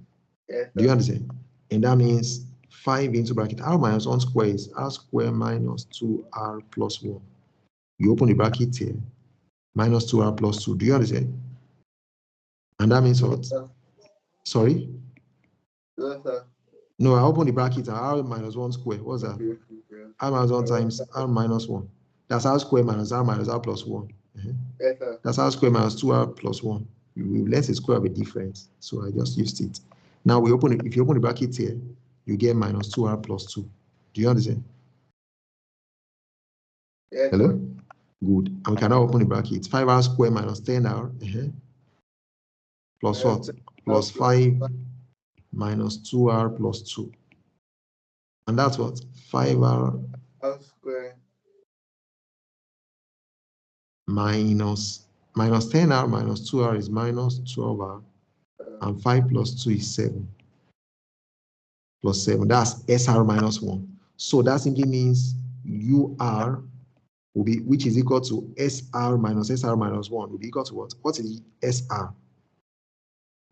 Yes, Do you understand? And that means 5 into bracket R minus 1 square is R squared minus 2R plus 1. You open the bracket here, minus 2R plus 2. Do you understand? And that means what? Sorry? Yes, sir. No, I open the bracket and R minus 1 square. What's that? R minus 1 times R minus 1. That's R squared minus R plus 1. Yes, sir. That's R squared minus 2R plus 1. We let the square of a difference. So I just used it. Now we open it. If you open the bracket here, you get minus 2R plus 2. Do you understand? Yes, Hello? sir. Good. And we can now open the bracket. 5R squared minus 10R. Plus what? Plus 5 minus 2R plus 2. And that's what? 5R Square minus 10R minus 2R is minus 12R. And 5 plus 2 is 7. Plus 7. That's SR minus 1. So that simply means UR will be, which is equal to SR minus 1 will be equal to what? What is SR?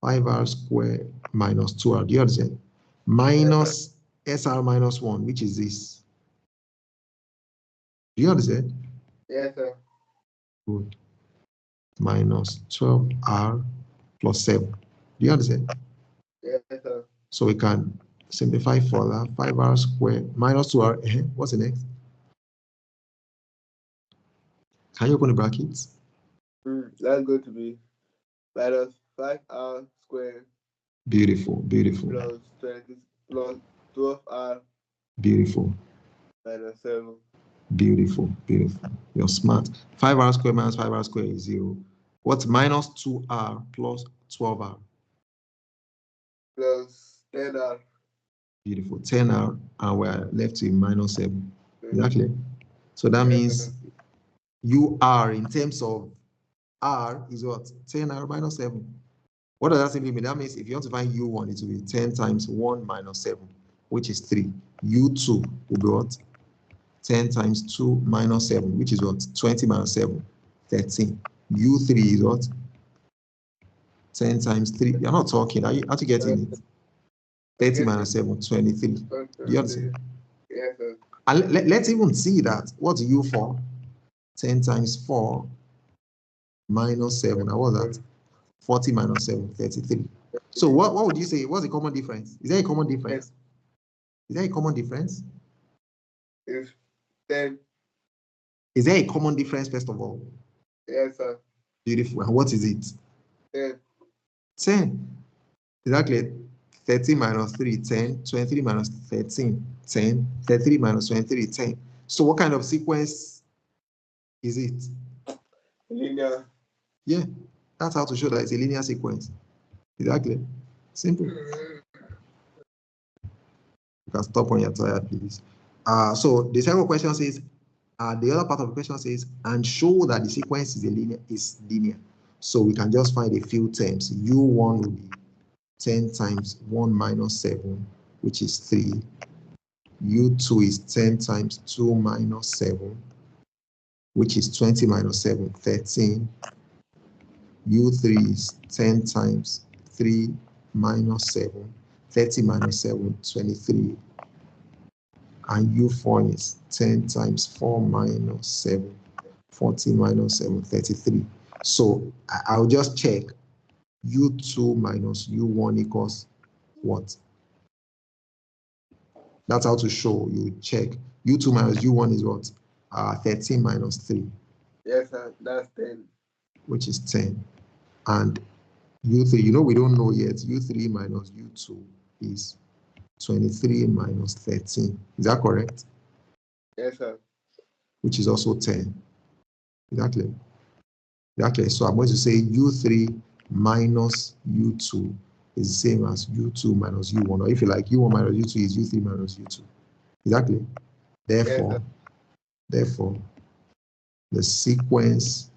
5R squared minus 2R. Do you understand? Minus SR minus 1, which is this. Do you understand? Yes, sir. Good. Minus 12R plus 7. Do you understand? Yes, sir. So we can simplify further. 5R squared minus 2R. What's the next? Can you open the brackets? That's going to be minus 5R squared Beautiful, beautiful, plus 20 plus 12R beautiful, minus 7 beautiful, beautiful. You're smart. 5R squared minus 5R squared is 0. What's minus 2R plus 12R? plus 10R. Beautiful. 10R, and we're left with minus 7. Exactly. So that means UR in terms of R is what? 10R minus 7. What does that simply mean? That means if you want to find U1, it will be 10 times 1 minus 7, which is 3. U2 will be what? 10 times 2 minus 7, which is what? 20 minus 7, 13. U3 is what? 10 times 3. You're not talking. Are you getting it? 30 minus 7, 23. Do you understand? Yes, sir. And let's even see that. What's U4? 10 times 4 minus 7. Now what's that? 40 minus 7, 33. So what would you say? What's the common difference? Is there a common difference? Is there a common difference? It's 10. Is there a common difference, first of all? Yes, sir. Beautiful. And what is it? 10. 10. Exactly. 13 minus 3, 10. 23 minus 13, 10. 33 minus 23, 10. So what kind of sequence is it? Linear. Yeah, that's how to show that it's a linear sequence. Exactly. Simple. You can stop when you're tired, please. So the second question says, the other part of the question says, and show that the sequence is linear. So we can just find a few terms. U1 will be 10 times 1 minus 7, which is 3. U2 is 10 times 2 minus 7, which is 20 minus 7, 13. U3 is 10 times 3 minus 7, 30 minus 7, 23. And U4 is 10 times 4 minus 7. 40 minus 7, 33. So I'll just check U2 minus U1 equals what? That's how to show. You check U2 minus U1 is what? 13 minus 3. Yes, sir. That's 10. Which is 10. And U3, we don't know yet. U3 minus U2 is 23 minus 13. Is that correct? Yes, sir. Which is also 10. Exactly. Exactly. So I'm going to say U3 minus U2 is the same as U2 minus U1. Or if you like, U1 minus U2 is U3 minus U2. Exactly. Therefore, Yes, therefore, the sequence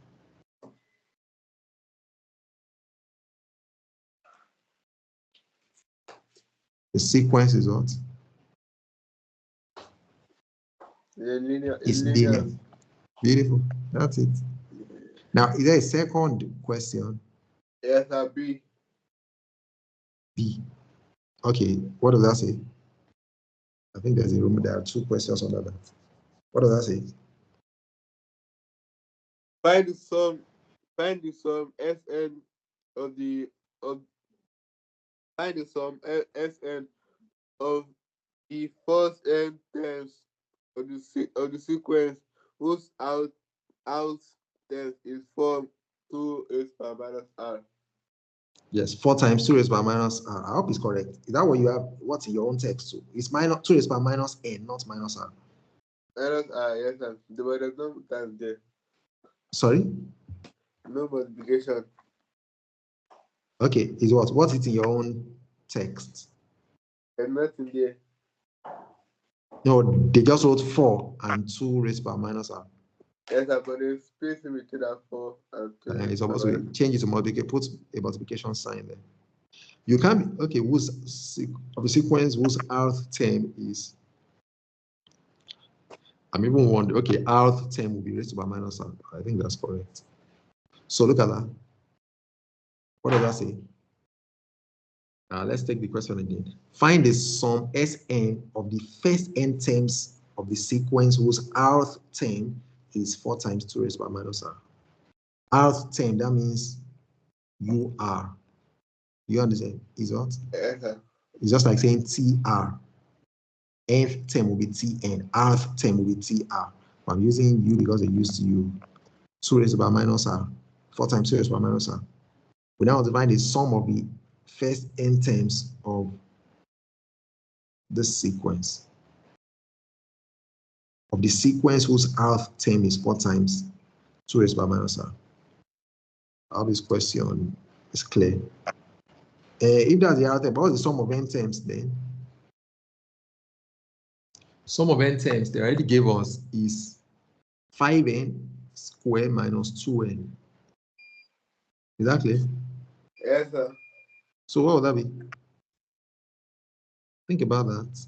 is what? It's linear. Beautiful. That's it. Now, is there a second question? Yes, sir. B. B. Okay, what does that say? I think there's a room. There are 2 questions under that. What does that say? Find the sum Sn of the of find the sum Sn of the first n terms of the sequence whose out terms is form 2 raised power minus r. Yes, 4 times 2 raised by minus r. I hope it's correct. Is that what you have? What's in your own text too? It's minus 2 raised by minus n, not minus r. Minus r, yes, sir. There's no times there. Sorry? No multiplication. Okay, is what? What's it in your own text? There's nothing there. No, they just wrote 4 and 2 raised by minus r. Yes, sir, but there's space in between that 4 and 2. It's supposed to change it to multiplication. Put a multiplication sign there. You can be, okay, whose of the sequence whose rth term is, I'm even wondering, okay, rth term will be raised by minus r. I think that's correct. So look at that. What does that say? Let's take the question again. Find the sum Sn of the first n terms of the sequence whose rth term is 4 times 2 raised by minus r. Rth term, that means UR. You understand? Is what? Yes, sir. It's just like saying TR. Nth term will be Tn. Rth term will be TR. I'm using U because I used to U. 2 raised by minus r. 4 times 2 raised by minus r. We now divide the sum of the first n terms of this sequence. Of the sequence whose rth term is 4 times 2 raised by minus r. I hope this question is clear. If that's the rth term, what's the sum of n terms then? Sum of n terms they already gave us is 5n squared minus 2n. Is that clear? Yes, sir. So what would that be? Think about that.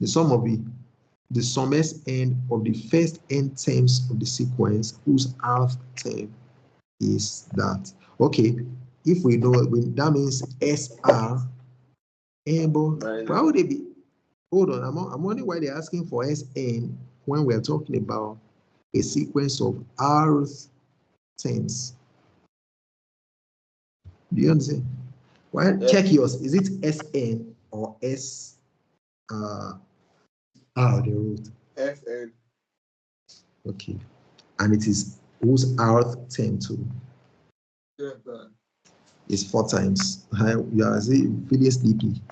The sum of the sum Sn of the first n terms of the sequence whose rth term is that. Okay, if we know that means SR. But why would it be? Hold on, I'm wondering why they're asking for Sn when we're talking about a sequence of rth terms. Do you understand? Well, check yours. Is it Sn or S? The root. Sn. Okay, and it is whose rth term too? Yes, sir. It's 4 times. You are really sleepy.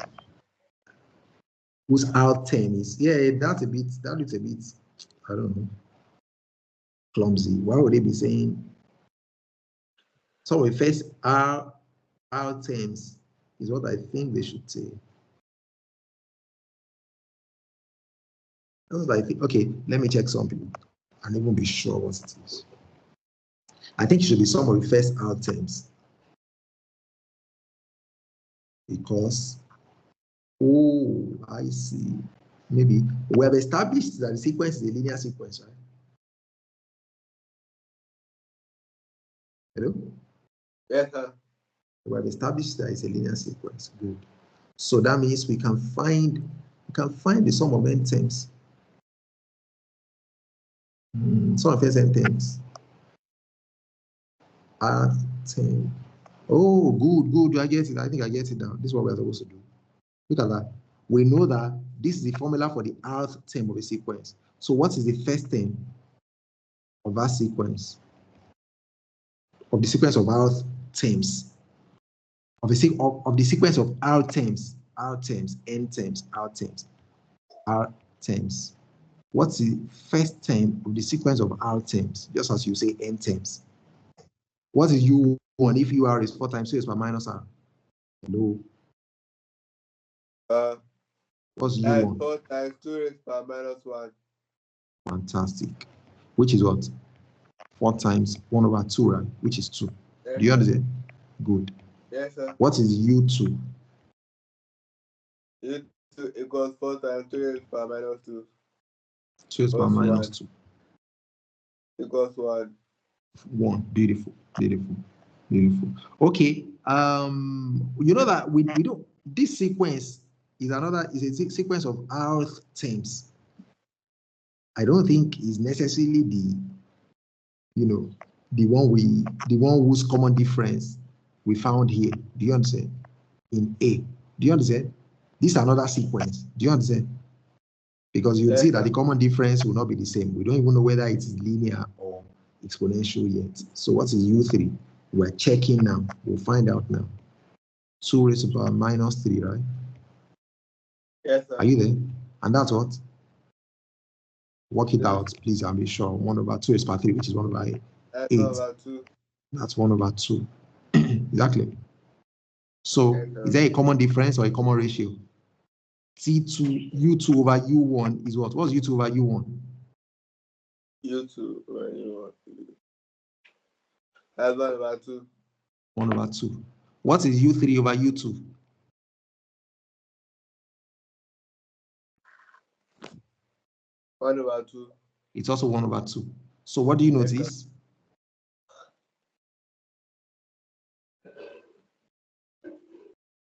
Whose rth term is? Yeah, that looks a bit. I don't know. Clumsy. Why would they be saying? So we first R terms is what I think they should say. That's what I think. Okay, let me check something and even be sure what it is. I think it should be some of the first R terms. Because, oh, I see. Maybe we have established that the sequence is a linear sequence, right? Hello? Yes, sir. We have established that it's a linear sequence. Good. So that means we can find the sum of n terms. Sum of n terms. R10. Oh, good. I get it. I think I get it now. This is what we're supposed to do. Look at that. We know that this is the formula for the rth term of a sequence. So what is the first term of that sequence? Of the sequence of rth terms. Of the sequence of r terms, n terms, r terms. What's the first term of the sequence of r terms? Just as you say n terms. What is U1 if UR is 4 times 2 raised by minus R? Hello. What's U1? 4 times 2 raised by minus 1. Fantastic. Which is what? 4 times 1 over 2, right? Which is 2. Yes, Do you understand? Good. Yes, sir. What is U2? U2 equals 4 times 2 raised by minus 2. 2 raised by minus 2. Equals 1. 1. Beautiful. Okay. You know that we don't. This sequence is a sequence of rth terms. I don't think is necessarily the one whose common difference we found here. Do you understand? In A. Do you understand? This is another sequence. Do you understand? Because you see that the common difference will not be the same. We don't even know whether it is linear or exponential yet. So what is U3? We're checking now. We'll find out now. 2 raised to the power minus 3, right? Yes, sir. Are you there? And that's what? Work it out, please, and be sure. 1 over 2 raised to the power 3, which is 1 over 8. That's 1 over 2. That's 1 over 2. Exactly. So is there a common difference or a common ratio? T2, U2 over U1 is what? What's U2 over U1? U2 over U1. That's 1 over 2. 1 over 2. What is U3 over U2? One over 2. It's also 1 over 2. So what do you notice?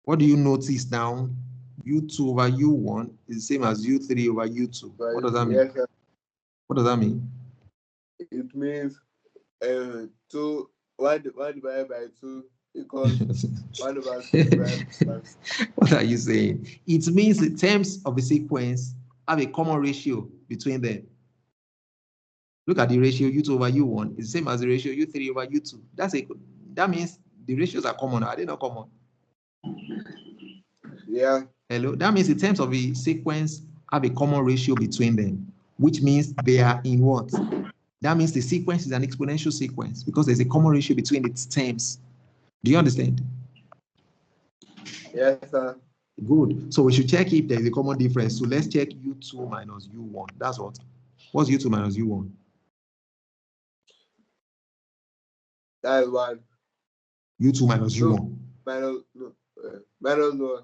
What do you notice now? U2 over U1 is the same as U3 over U2. What does that mean? Yes, sir. What does that mean? It means 1 divided by 2 equals 1 over 2 divided by 2. What are you saying? It means the terms of a sequence have a common ratio between them. Look at the ratio U2 over U1 is the same as the ratio U3 over U2. That means the ratios are common. Are they not common? Yeah. Hello. That means the terms of a sequence have a common ratio between them, which means they are in what? That means the sequence is an exponential sequence because there's a common ratio between its terms. Do you understand? Yes, sir. Good. So we should check if there is a common difference. So let's check U2 minus U1. That's what? What's U2 minus U1? That is 1. U2 minus U1. Minus 1.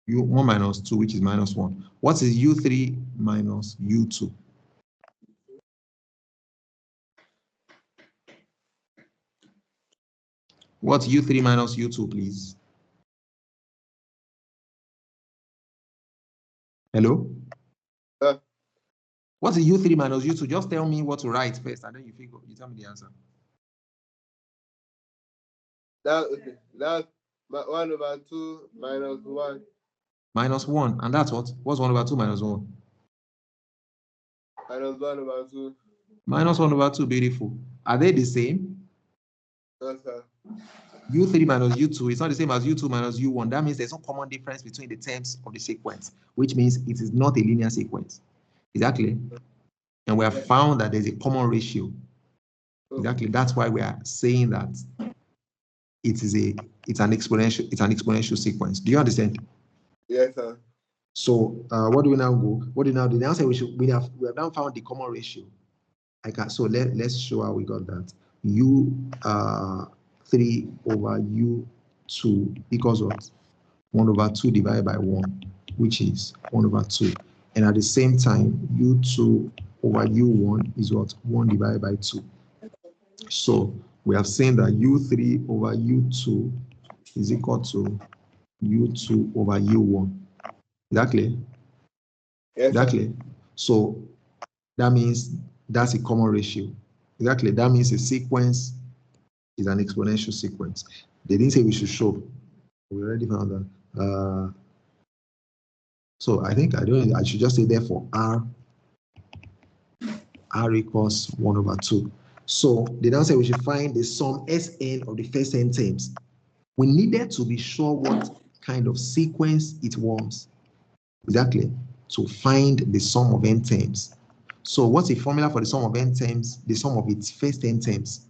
U1 minus 2, which is minus 1. What is U3 minus U2? What's U3 minus U2, please? Hello? What's U3 minus U2? Just tell me what to write first, and then you tell me the answer. That's 1 over 2 minus 1. Minus 1, and that's what? What's 1 over 2 minus 1? Minus 1 over 2. Minus 1 over 2, beautiful. Are they the same? Yes, sir. U3 minus U2 is not the same as U2 minus U1. That means there's no common difference between the terms of the sequence, which means it is not a linear sequence. Exactly. And we have found that there's a common ratio. Exactly. That's why we are saying that it's an exponential sequence. Do you understand? Yes, sir. So what do we now go? What do we now do? Now say we have now found the common ratio. So let's show how we got that. U3 over U2 equals what? 1 over 2 divided by 1, which is 1 over 2. And at the same time, U2 over U1 is what? 1 divided by 2. So we have seen that U3 over U2 is equal to U2 over U1. Is that clear? Yes, Is that sir. clear? So that means that's a common ratio. Exactly. That means a sequence is an exponential sequence. They didn't say we should show. We already found that. So I think I should just say therefore R equals 1 over 2. So they now say we should find the sum Sn of the first n terms. We needed to be sure what kind of sequence it was. Exactly. To find the sum of n terms. So what's the formula for the sum of n terms? The sum of its first n terms.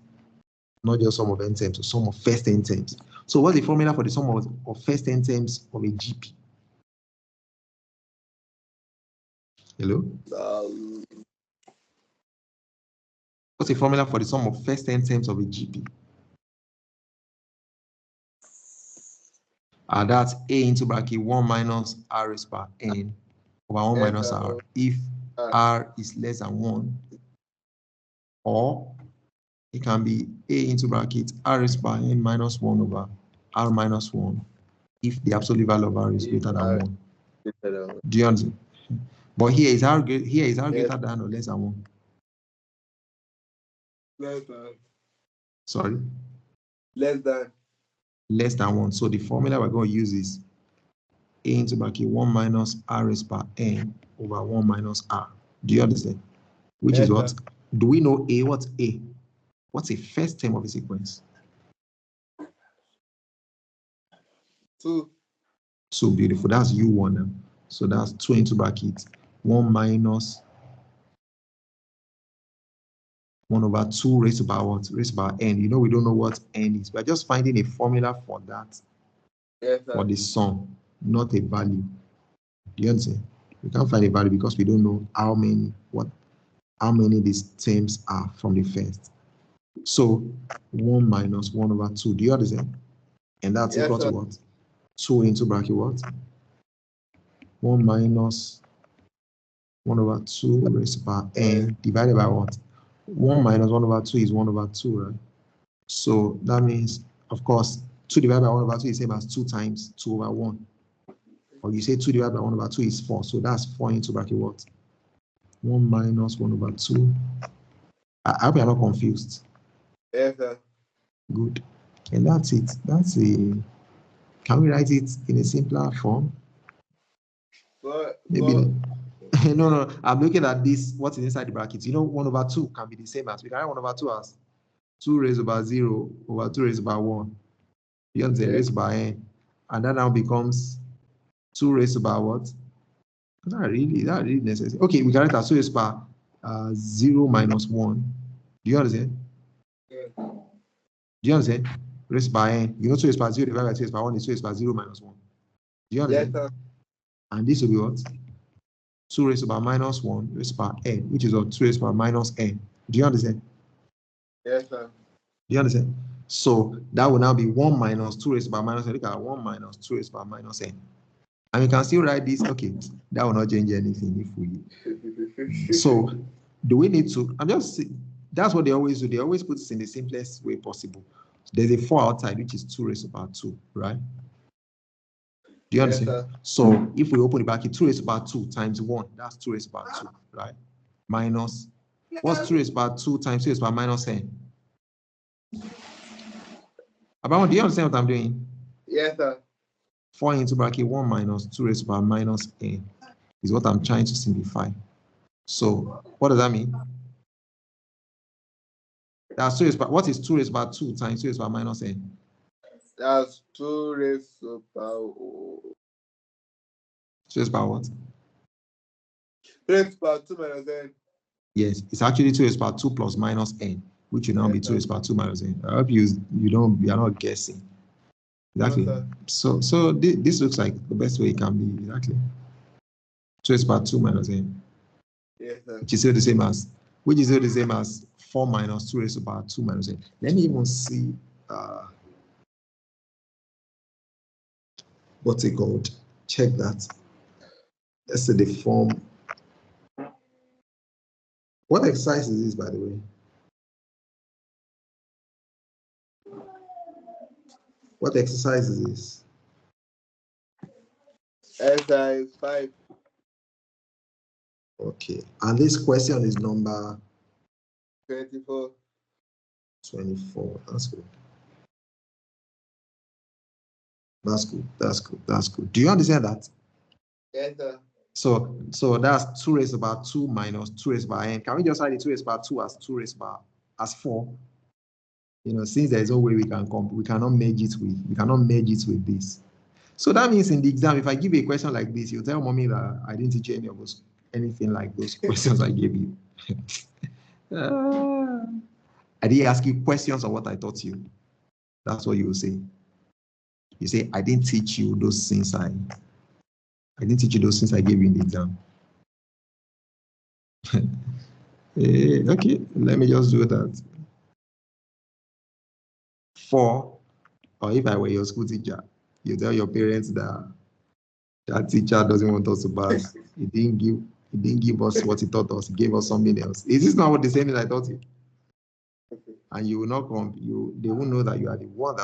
Not just sum of n terms, so sum of first n terms. So what's the formula for the sum of first n terms of a GP? Hello? What's the formula for the sum of first n terms of a GP? That's A into bracket 1 minus R raised by n over 1 minus R if R is less than 1, or it can be A into bracket R raised by n minus 1 over R minus 1 if the absolute value of R is greater than 1. Do you understand? But here is R greater than or less than 1? Less than. Sorry? Less than. Less than 1. So the formula we're going to use is A into bracket 1 minus R raised by n over 1 minus R. Do you understand? Which is what? Do we know A? What's A? What's the first term of a sequence? 2. So beautiful. That's U1 now. So that's 2 into bracket 1 minus 1 over 2 raised to power what? Raised to power n. You know we don't know what n is. We're just finding a formula for that. Yes, for the sum, not a value. Do you understand? We can't find a value because we don't know how many these terms are from the first. So 1 minus 1 over 2. Do you understand? And that's equal to what? 2 into bracket what? 1 minus 1 over 2 raised to power n divided by what? 1 minus 1 over 2 is 1 over 2, right? So that means, of course, 2 divided by 1 over 2 is the same as 2 times 2 over 1. Or you say 2 divided by 1 over 2 is 4. So that's 4 into bracket what? 1 minus 1 over 2. I hope you're not confused. Yes, sir. Good. And that's it. Can we write it in a simpler form? Maybe not. No. I'm looking at this, what's inside the brackets. 1 over 2 can be the same as, we can write 1 over 2 as 2 raised over 0 over 2 raised by 1. You understand? Raised by n. And that now becomes 2 raised by what? Not really necessary. Okay, we can write as 2 raised by 0 minus 1. Do you understand? Yeah. Do you understand? Raised by n. 2 raised by 0 divided by 2 raised by 1 is 2 raised by 0 minus 1. Do you understand? Yes, sir. And this will be what? 2 raised by minus 1 raised by n, which is what? 2 raised by minus n. Do you understand? Yes, sir. Do you understand? So that will now be 1 minus 2 raised by minus n. Look at 1 minus 2 raised by minus n. And we can still write this. Okay, that will not change anything if we. So do we need to? That's what they always do. They always put this in the simplest way possible. There's a 4 outside, which is 2 raised to power 2, right? Do you understand? Yes, so if we open the bracket, 2 raised to power 2 times 1, that's 2 raised to power 2, right? Minus, what's 2 raised to power 2 times 2 raised to power minus n? About, do you understand what I'm doing? Yes, sir. 4 into bracket 1 minus 2 raised to power minus n is what I'm trying to simplify. So what does that mean? That's 2 raised by, what is 2 raised by 2 times 2 raised by minus n? That's 2 raised to power. 2 raised by what? 2 raised to power 2 minus n. Yes, it's actually 2 raised by 2 plus minus n, which will now be 2 raised by 2 minus n. I hope you are not guessing. Exactly. No, so this looks like the best way it can be. Exactly. 2 raised by 2 minus n. Yes, sir. Which is still the same as 4 minus 2 raised to power 2 minus n. Let me even see what's it called? Check that. Let's say the form. What exercise is this, by the way? What exercise is this? Exercise 5. Okay. And this question is number 24. 24. That's good. That's good. That's good. That's good. Do you understand that? Yes, sir. So that's 2 raised to the power 2 minus 2 raised to the power n. Can we just write the 2 raised to the power 2 as 2 raised to the power as 4? You know, since there is no way we can come, we cannot merge it with this. So that means in the exam, if I give you a question like this, you tell mommy that I didn't teach you anything like those questions I gave you. I didn't ask you questions on what I taught you. That's what you will say. You say, I didn't teach you those things I didn't teach you those things I gave you in the exam. Okay, let me just do that. 4, or if I were your school teacher, you tell your parents that that teacher doesn't want us to pass. He didn't give us what he taught us. He gave us something else. Is this not what the same thing I taught you? And you will not come. They won't know that you are the one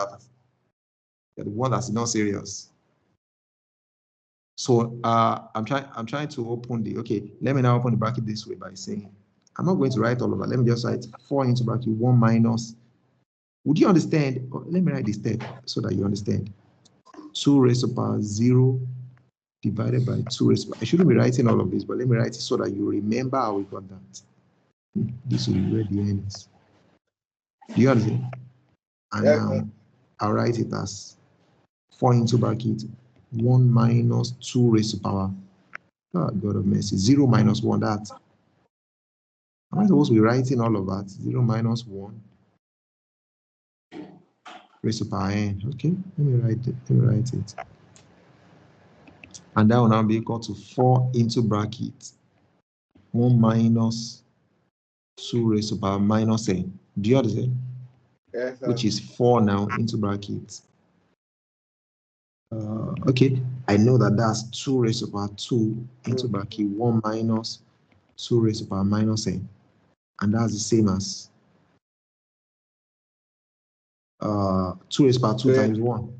that's not serious. So I'm trying to open the, okay, let me now open the bracket this way by saying, I'm not going to write all of that. Let me just write 4 into bracket 1 minus. Would you understand? Let me write this step so that you understand. 2 raised to the power 0 divided by 2 raised to the power. I shouldn't be writing all of this, but let me write it so that you remember how we got that. This will be where the n is. Do you understand? And Yes, now sir. I'll write it as 4 into bracket 1 minus 2 raised to the power. Oh, God of mercy. 0 minus 1, that. Am I supposed to be writing all of that? 0 minus 1 raised to the power n. Okay, let me write it. And that will now be equal to 4 into bracket 1 minus 2 raised to the power minus n. Do you understand? Yes, sir. Which is 4 now into bracket. Okay, I know that that's 2 raised to the power 2 into bracket 1 minus 2 raised to the power minus n. And that's the same as 2 raised to the power 2 times 1.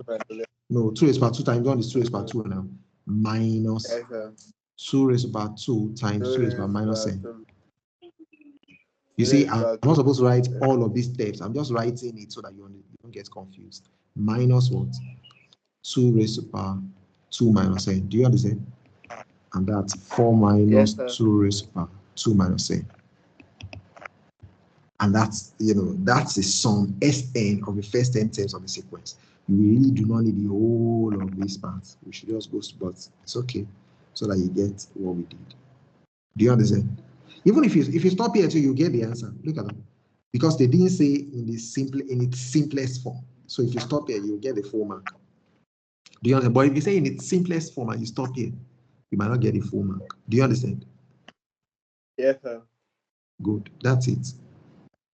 No, 2 raised to the power 2 times 1 is 2 raised to the power 2 now. Minus Yes, sir. 2 raised to the power 2 times 2 raised to the power minus n. You Yes, see, I'm sir. not supposed to write all of these steps. I'm just writing it so that you don't get confused. Minus what? 2 raised to the power 2 minus n. Do you understand? And that's 4 minus Yes, 2 raised to the power 2 minus n. And that's, that's the sum Sn of the first 10 terms of the sequence. You really do not need the whole of this part. We should just go, but it's okay, so that you get what we did. Do you understand? Even if you stop here till you get the answer, look at that. Because they didn't say in its simplest form. So if you stop here, you'll get the full mark. Do you understand? But if you say in its simplest form and you stop here, you might not get the full mark. Do you understand? Yes, sir. Good. That's it.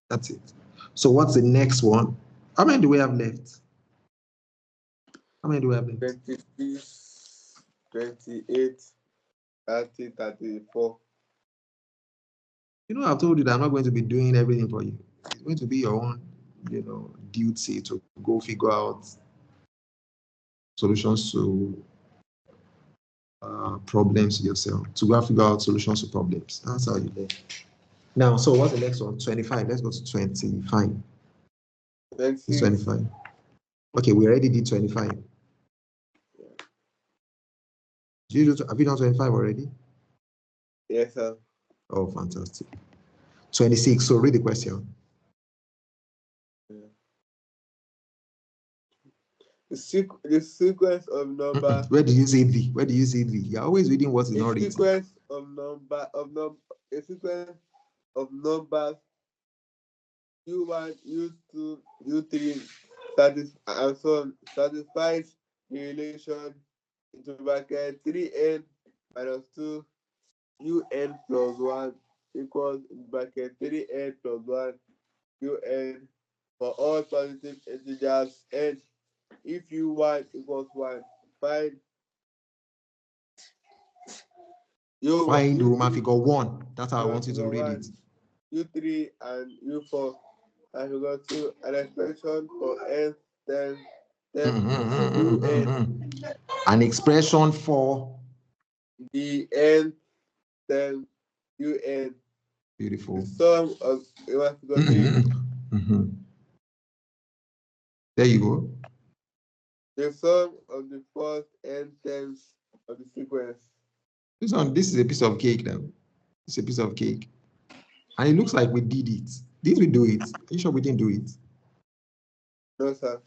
That's it. So what's the next one? How many do we have left? How many do we have left? 26, 28, 30, 34. I've told you that I'm not going to be doing everything for you. It's going to be your own, duty to go figure out solutions to problems yourself, to go figure out solutions to problems. That's how you learn. Now, so what's the next one? 25. Let's go to 25. 26. 25. Okay, we already did 25. Have you done 25 already? Yes, sir. Oh, fantastic. 26. So read the question. The sequence of number. Where do you see V? Where do you see V? You're always reading what is not written. A sequence of numbers U1, U2, U3, and so on, satisfies the relation into bracket 3n minus 2 un plus 1 equals bracket 3n plus 1 un for all positive integers n. If u1 equals 1, find Find Roman figure 1. That's how I want you to read 1, it. U3 and U4 and figure 2 an expression for n times UN. An expression for The N times UN. beautiful. The sum of There you go. the sum of the first N terms of the sequence. This is a piece of cake now. It's a piece of cake. And it looks like we did it. Did we do it? Are you sure we didn't do it? No, sir.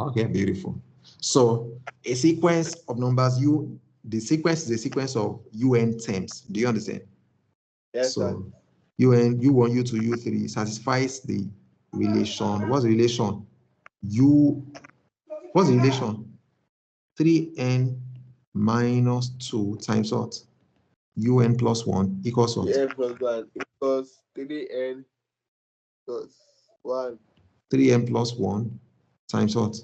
Okay, beautiful. So a sequence of numbers, the sequence is a sequence of UN terms. Do you understand? Yes, sir. So UN, U1, U2, U3 satisfies the relation. What's the relation? What's the relation? 3n minus 2 times what? UN plus 1 equals what? 3n plus 1 equals 3n plus 1 3n plus 1 times what?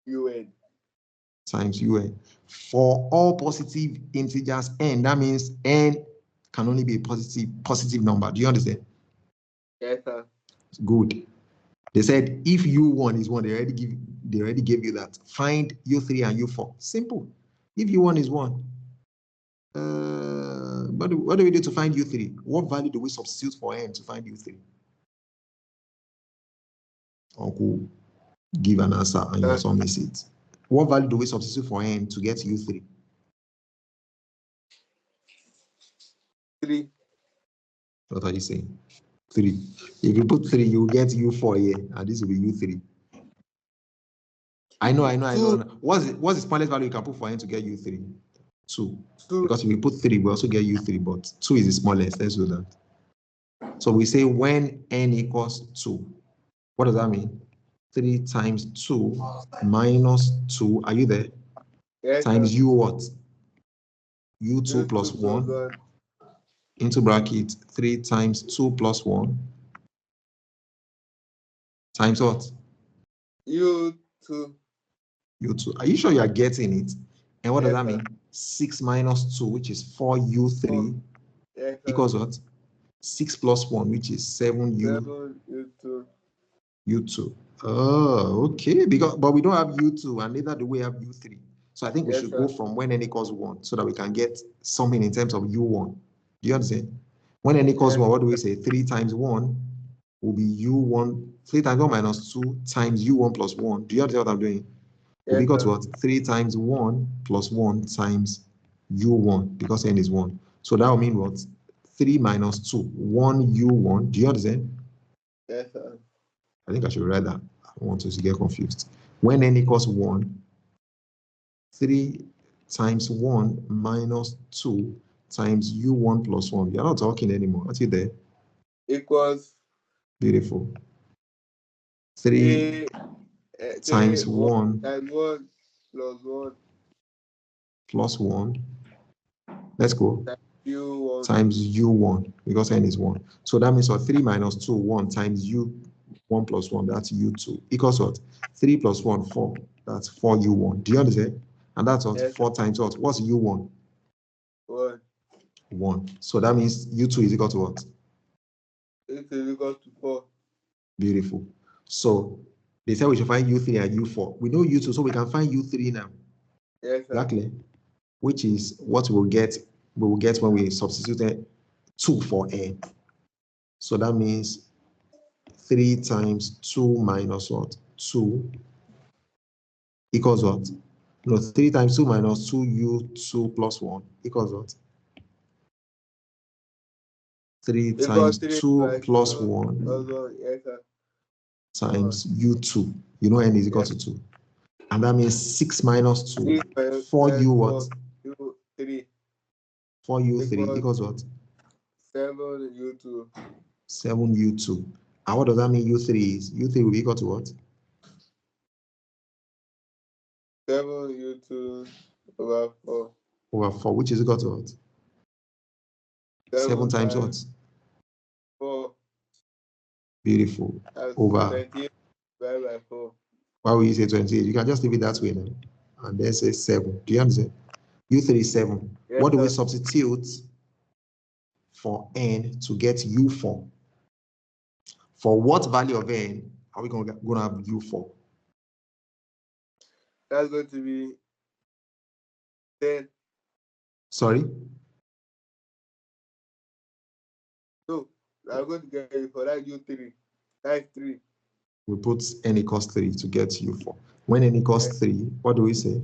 UN. Times UN. For all positive integers n, that means n can only be a positive number. Do you understand? Yes, sir. Good. They said if U1 is 1, they already gave you that. Find U3 and U4. Simple. If U1 is 1, what do we do to find U3? What value do we substitute for n to find U3? Uncle, give an answer and your son miss it. What value do we substitute for n to get U3? 3. What are you saying? 3. If you put 3, you will get U4 here, and this will be U3. I know. What's the smallest value you can put for n to get U3? 2. Because if we put 3, we also get U3, but 2 is the smallest. Let's do that. So we say when n equals 2, what does that mean? 3 times 2 minus 2, are you there? Yes, times sir. U what? U2 plus 1 into bracket 3 times 2 plus 1 times what? U2. U2. Are you sure you are getting it? And what does Yes, that sir. mean? 6 minus 2, which is 4U3, Yes, sir. equals what? 6 plus 1, which is 7U. 7U2. U2. Oh, okay. But we don't have U2, and neither do we have U3. So I think we Yes, should sir. go from when n equals 1 so that we can get something in terms of U1. Do you understand? When n equals Yes. 1, what do we say? 3 times 1 will be U1. 3 times 1 minus 2 times U1 plus 1. Do you understand what I'm doing? Will be Yes, equal to sir. what? 3 times 1 plus 1 times U1, because n is 1. So that will mean what? 3 minus 2, 1 U1. Do you understand? Yes, sir. I think I should write that. I don't want us to get confused. When n equals 1, 3 times 1 minus 2 times U1 plus 1. You're not talking anymore. Aren't you there? Equals Beautiful. 3 times 1 times 1 plus 1 plus 1. Let's go. times U1. Times U1, because n is 1. So that means what? 3 minus 2, 1 times U1 plus 1, that's U2. Equals what? 3 plus 1, 4. That's 4U1. Do you understand? And that's what? Yes. 4 times what? What's U1? 1. 1. So that means U2 is equal to what? It is equal to 4. Beautiful. So they said we should find U3 and U4. We know U2, so we can find U3 now. Yes, sir. Exactly. Which is what we'll get. We will get when we substitute 2 for n. So that means 3 times 2 minus what? 2 equals what? No, 3 times 2 minus 2U2 plus 1 equals what? 3 times 2 plus 1 Yes, sir. times U2. You know n is equal to 2. And that means 6 minus 2. 4U what? U3. 4U3 equals what? 7U2. 7U2. And what does that mean U3 is? U3 will be equal to what? 7U2 over 4. Over 4, which is equal to what? 7 times what? 4. Beautiful. That's Over. 28 divided by 4. Why will you say 28? You can just leave it that way now. And then say 7. Do you understand? U3 is 7. Yes, what do we sir. substitute for n to get U4? For what value of n are we going to have U4? That's going to be 10. Sorry? No, I'm going to get it for that U3. That's 3. We put n equals 3 to get u4. When n equals 3, what do we say?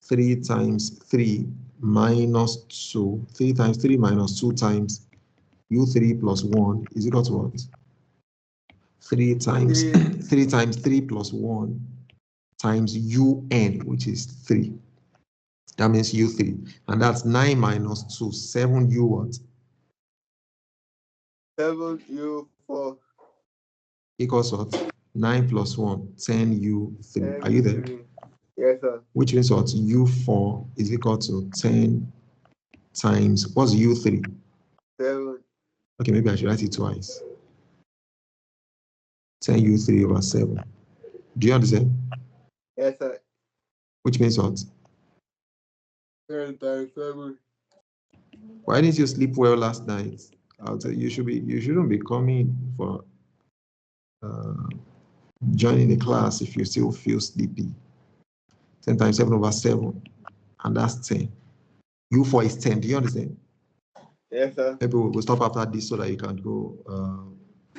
3 times 3 minus 2. 3 times 3 minus 2 times u3 plus 1 is equal to what? 3 times 3 times 3 plus 1 times un, which is 3. That means u3. And that's 9 minus 2, 7 u what? 7 U4. Equals what? 9 plus 1, 10 u3. Are you there? Yes, sir. Which means what? u4 is equal to 10 times, what's u3? 7. Okay, maybe I should write it twice. 10 u3 over 7. Do you understand? Yes, sir. Which means what? 10 times 7. Why didn't you sleep well last night? I'll tell you, you shouldn't be coming for joining the class if you still feel sleepy. 10 times 7 over 7, and that's 10. u4 is 10. Do you understand? Yes, sir. Maybe we'll stop after this so that you can go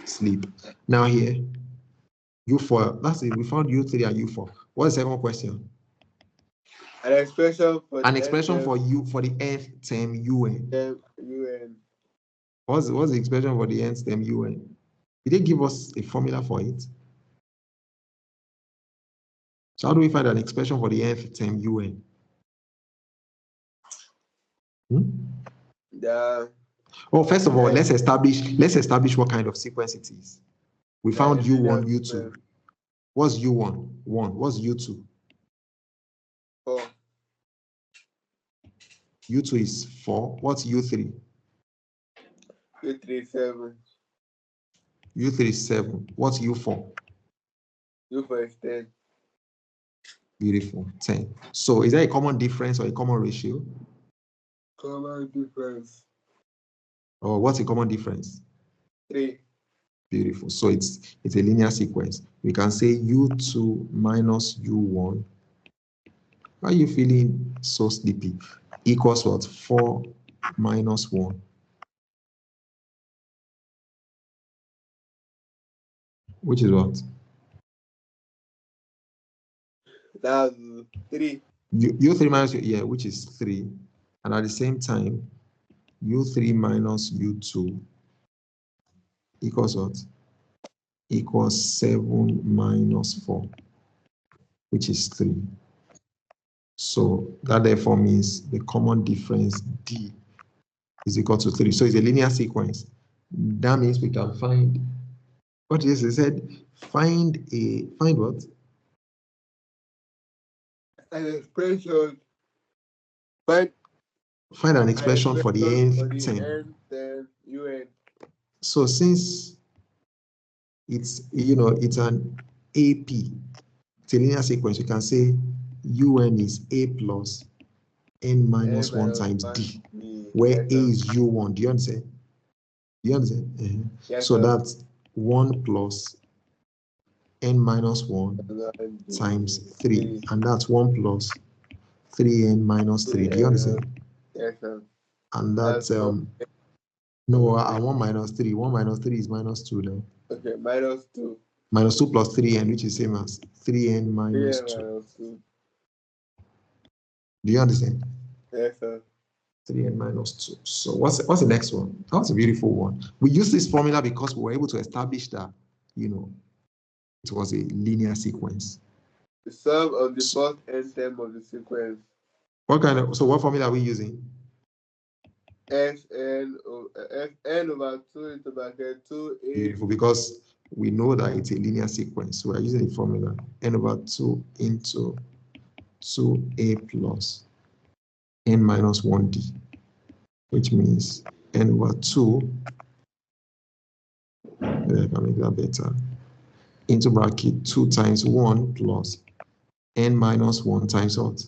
sleep. Now here, u4, that's it. We found u3 and u4. What's the second question? An expression for the nth term un. UN. What's the expression for the nth term un? Did they give us a formula for it? So how do we find an expression for the nth term un? Yeah. Oh, first of all, let's establish what kind of sequence it is. We found u1, u2. What's u1? 1. What's u2? 4. u2 is 4. What's u3? U3 7. u3 is 7. What's u4? U4 is 10. Beautiful. 10. So is there a common difference or a common ratio? Common difference. Or what's a common difference? 3. Beautiful. So it's a linear sequence. We can say u2 minus u1. Why are you feeling so sleepy? Equals what? 4 minus 1. Which is what? That's 3. u3 minus, yeah, which is 3. And at the same time, u3 minus u2 equals what? Equals 7 minus 4, which is 3. So that therefore means the common difference D is equal to 3. So it's a linear sequence. That means we can find, what is it said? Find what? An expression. Find an expression for the nth term. UN. So since it's an AP, it's a linear sequence, you can say UN is A plus N minus 1 times D, where A is U1. Do you understand? Do you understand? Yes, so sir. that's 1 plus N minus 1 times 3, and that's 1 plus 3N minus 3. Do you understand? Yes, sir. And that's no, I want minus 3. 1 minus 3 is minus 2 now. Okay, minus 2. Minus 2 plus 3N, which is same as 3N minus 2. Minus 2. Do you understand? Yes, sir. 3N minus 2. So what's the next one? That's a beautiful one. We use this formula because we were able to establish that, it was a linear sequence. The sum of the first n term of the sequence. What formula are we using? Fn over 2 into bracket 2a. Beautiful, because we know that it's a linear sequence. So we're using the formula n over 2 into 2a plus n minus 1d, which means n over 2, I can make that better, into bracket 2 times 1 plus n minus 1 times what?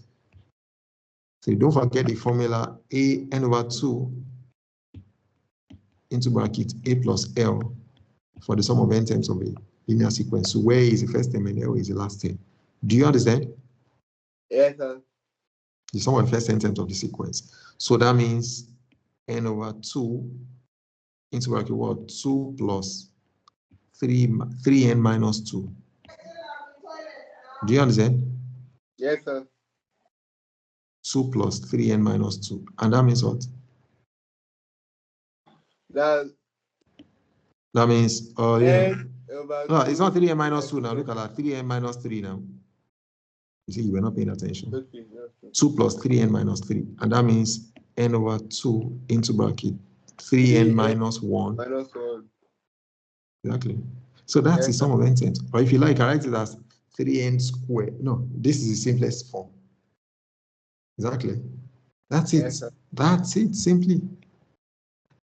So don't forget the formula n over 2 into bracket a plus l for the sum of n terms of a linear sequence. So where is the first term and L is the last term? Do you understand? Yes, sir. The sum of the first sentence of the sequence. So that means n over 2 into bracket what? 2 plus 3n minus 2. Do you understand? Yes, sir. 2 plus 3n minus 2. And that means what? That means, n over no, it's not 3n minus minus 2 now. Look at that. 3n minus 3 now. You see, you were not paying attention. Okay, okay. 2 plus 3n minus 3. And that means n over 2 into bracket 3n minus 1. Minus 1. Exactly. So that's the Yes, sum of n terms. Or if you like, I write it as 3n squared. No, this is the simplest form. Exactly. That's it. Yes, sir. That's it, simply.